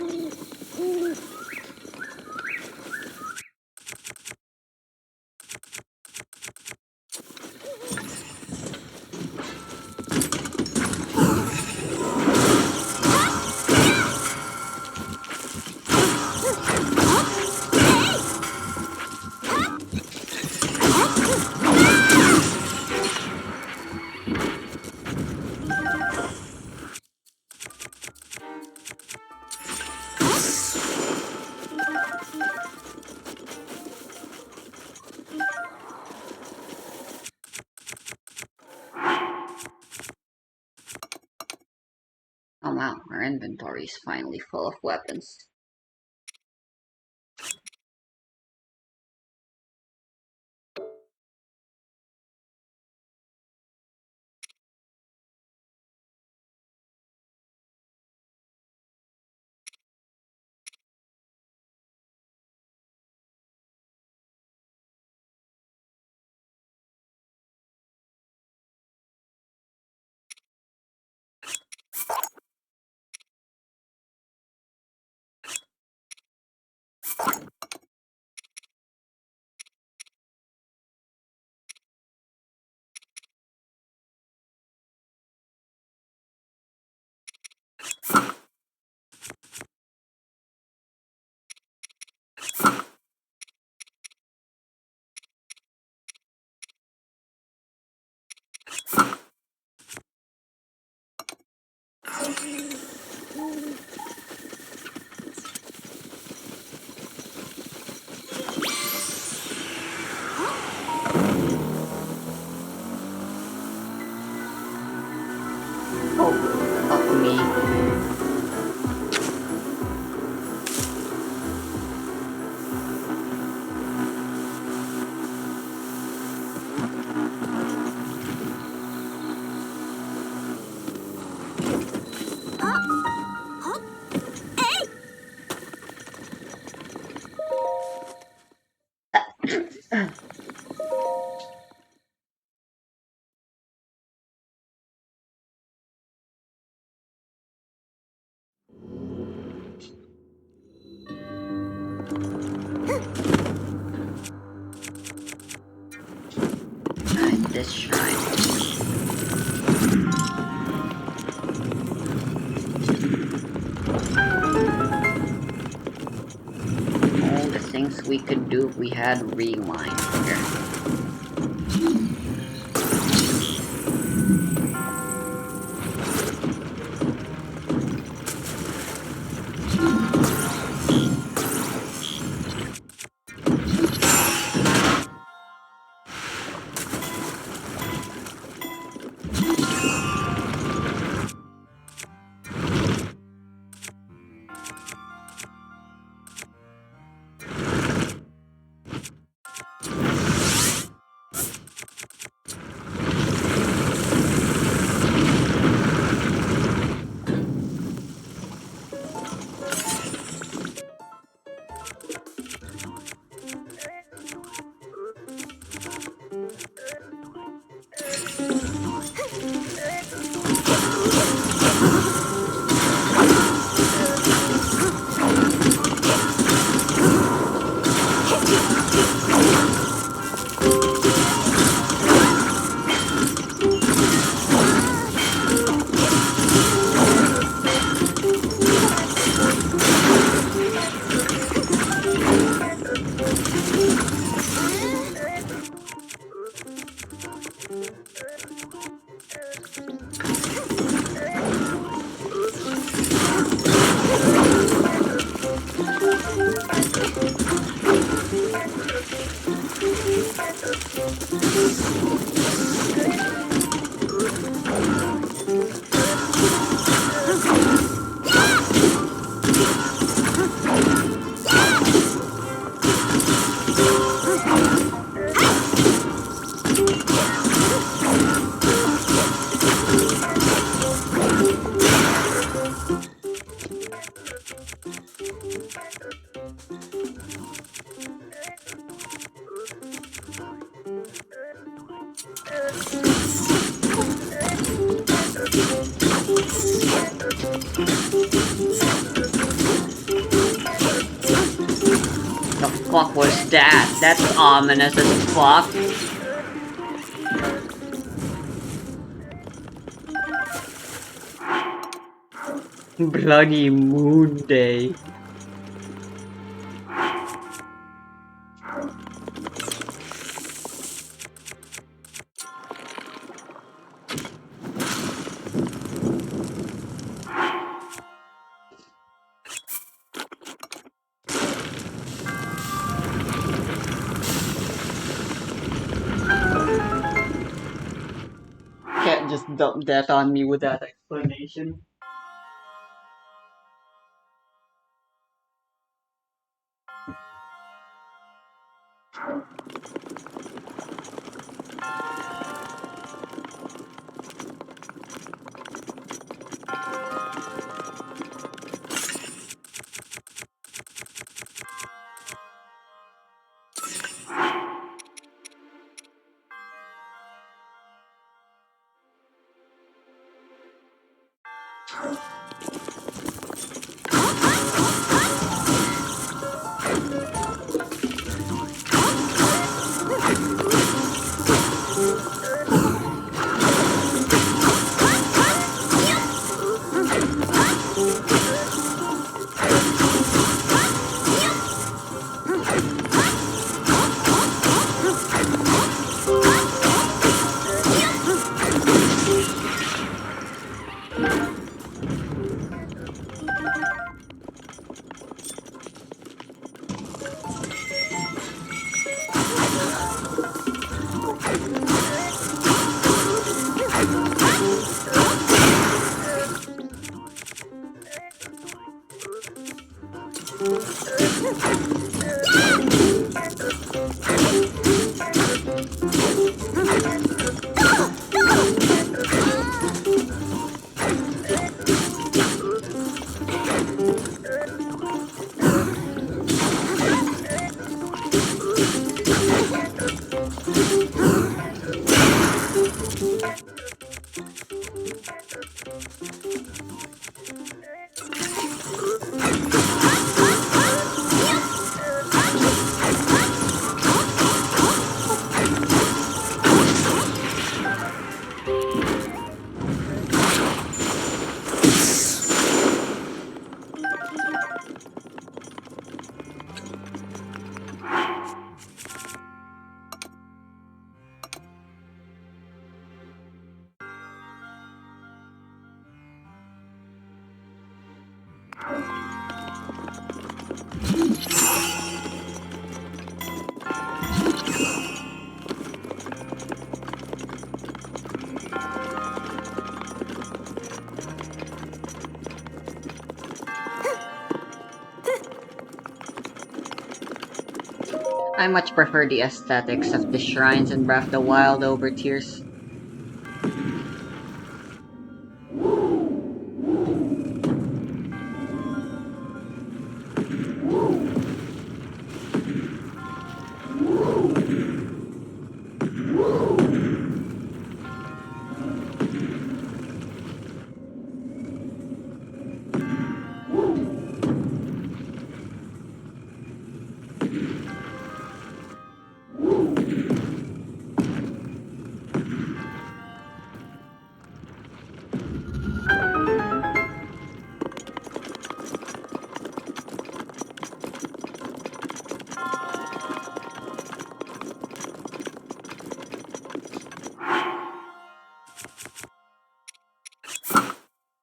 Oh wow, our inventory is finally full of weapons. Oh, fuck me. Alright, this shrine. All the things we could do if we had rewind here. The fuck was that? That's ominous as fuck. Bloody Moon Day. Can't just dump that on me without explanation. I much prefer the aesthetics of the shrines in Breath of the Wild over Tears.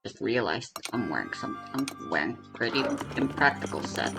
Just realized I'm wearing pretty impractical set.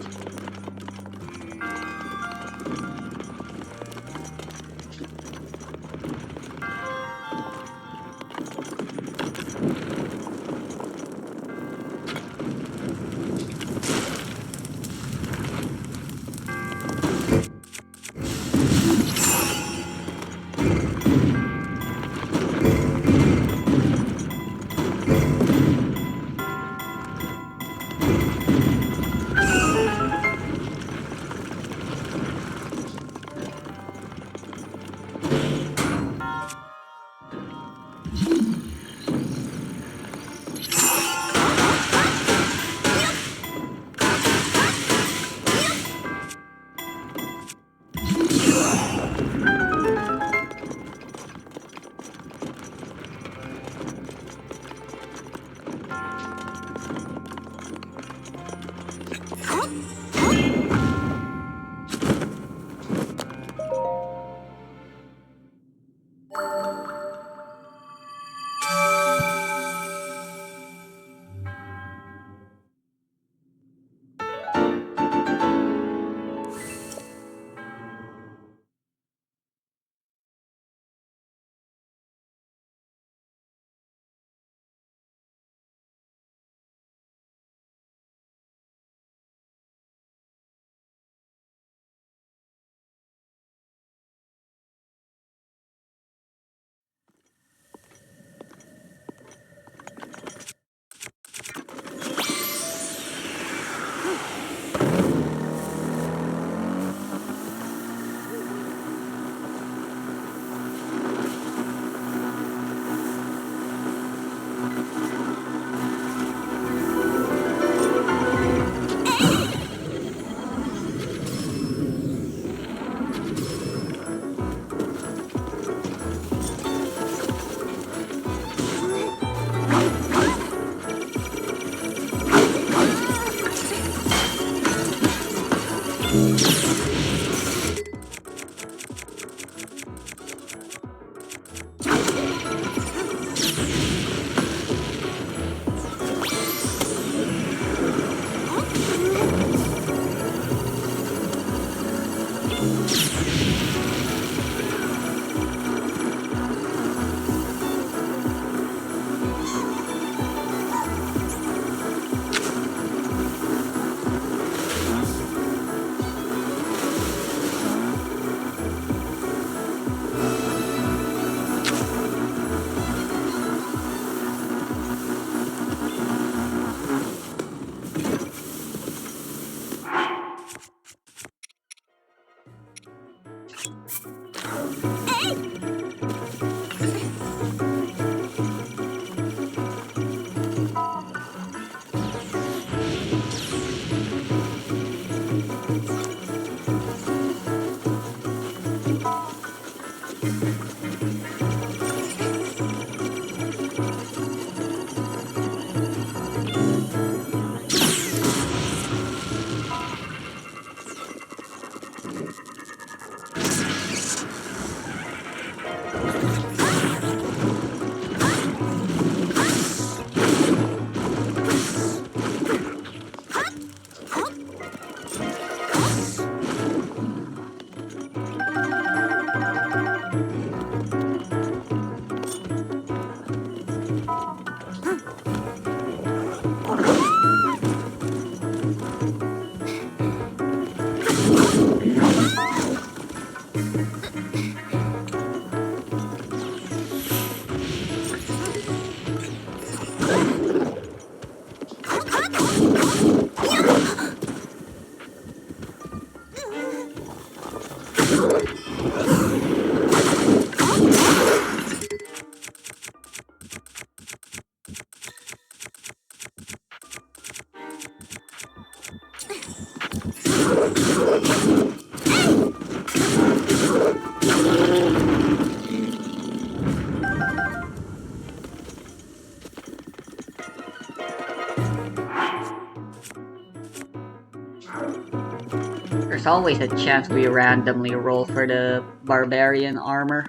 There's always a chance we randomly roll for the barbarian armor.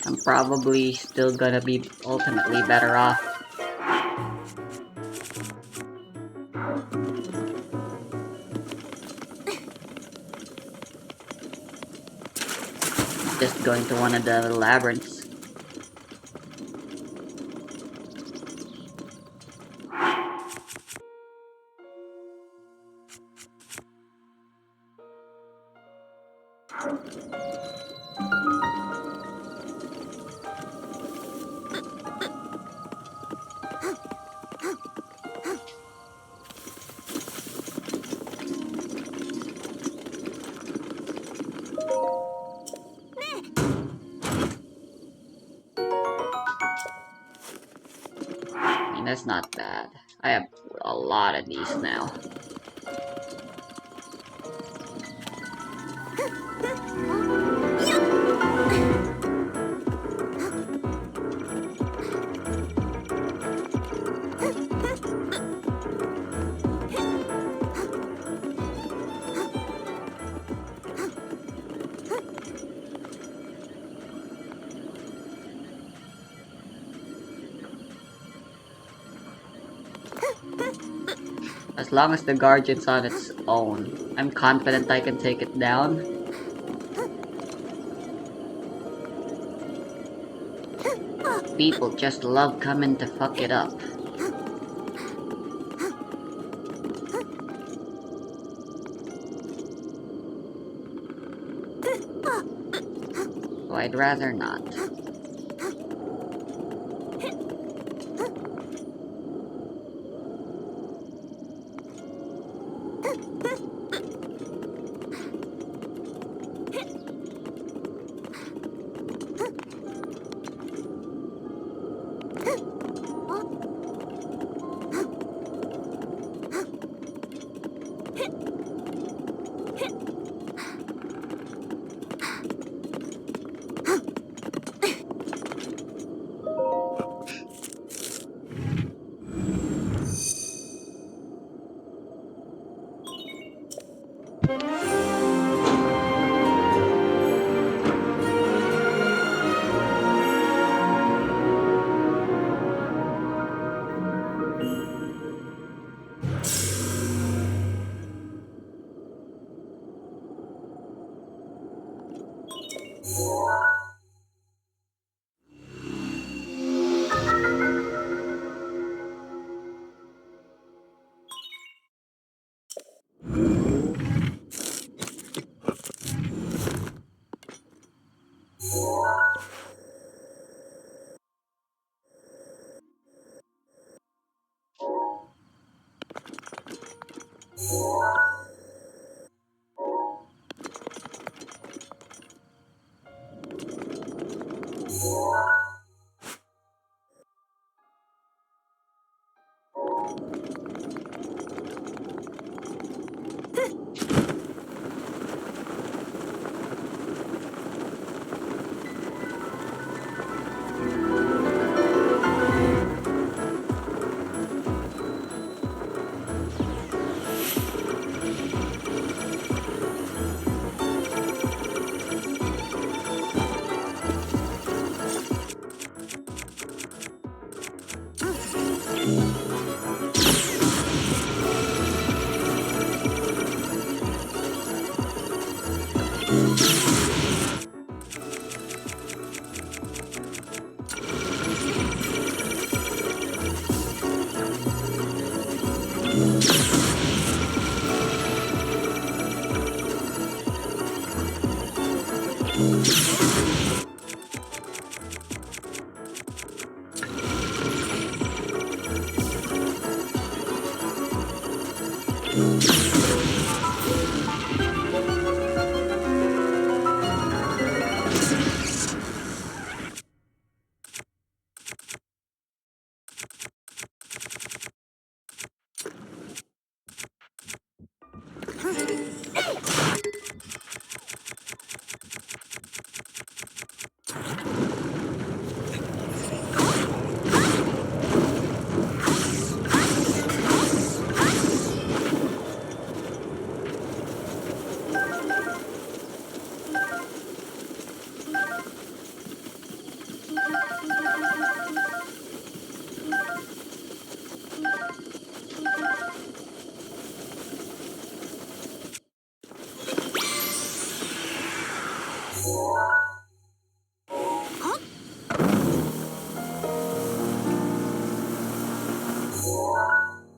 I'm probably still gonna be ultimately better off. Just going to one of the labyrinths. I mean, that's not bad. I have a lot of these now. As long as the guardian's on its own, I'm confident I can take it down. People just love coming to fuck it up. So I'd rather not. Ha!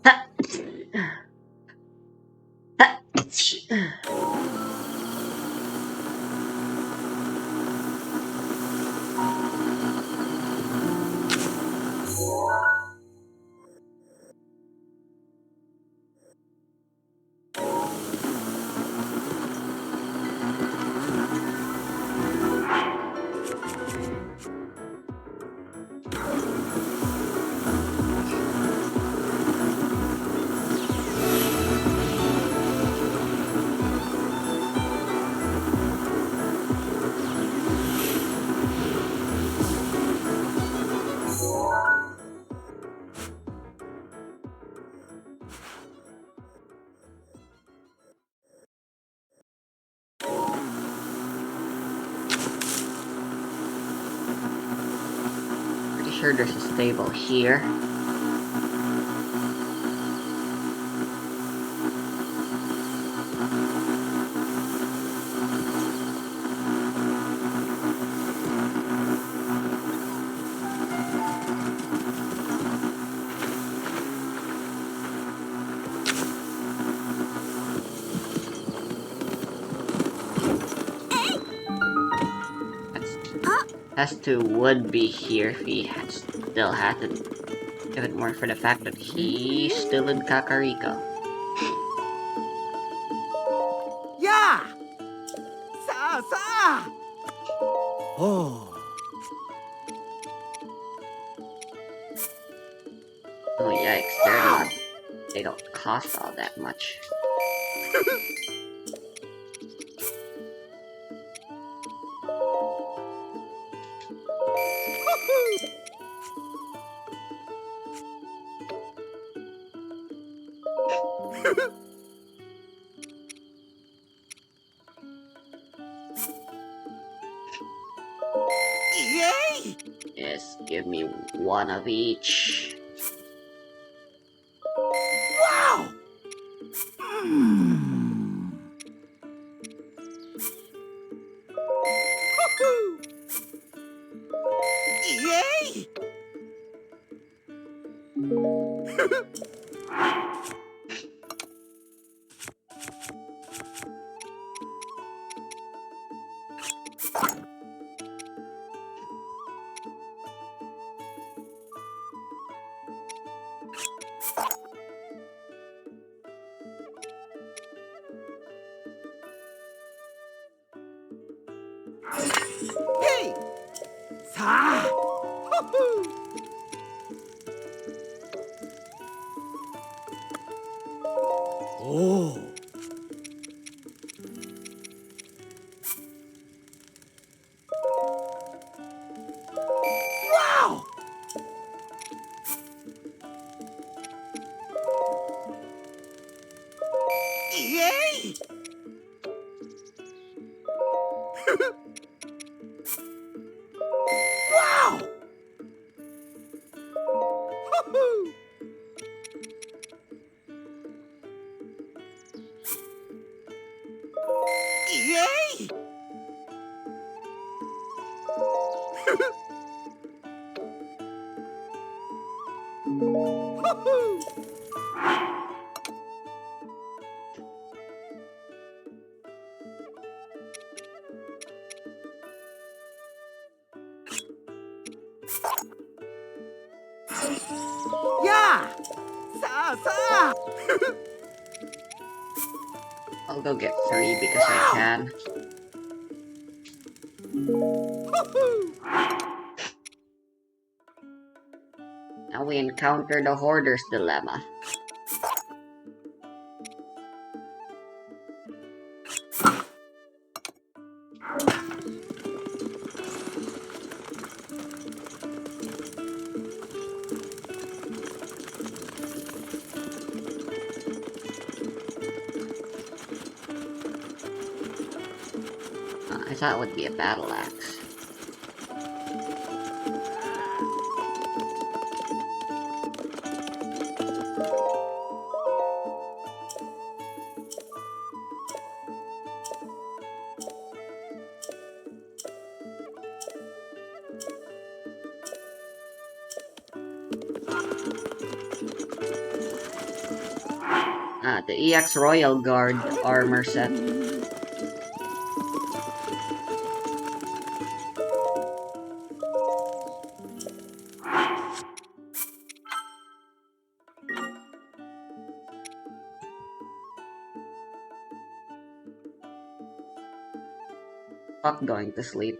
Ha! Pretty sure there's a stable here. Has to would be here if he still had it. If it weren't for the fact that he's still in Kakariko. Yeah. Sa. Oh. Oh yikes, they're not. They don't cost all that much. Yay! Yes, give me one of each. Wow! Mm. Woohoo! Yay! Hey! Sa! Woohoo! Oh! Wow! Yay! Wow! Woohoo! Yay! Woohoo! Yeah! Sa! I'll go get 3 because I can. Now we encounter the Hoarder's Dilemma. I thought it would be a battle axe. The EX Royal Guard armor set. Not going to sleep.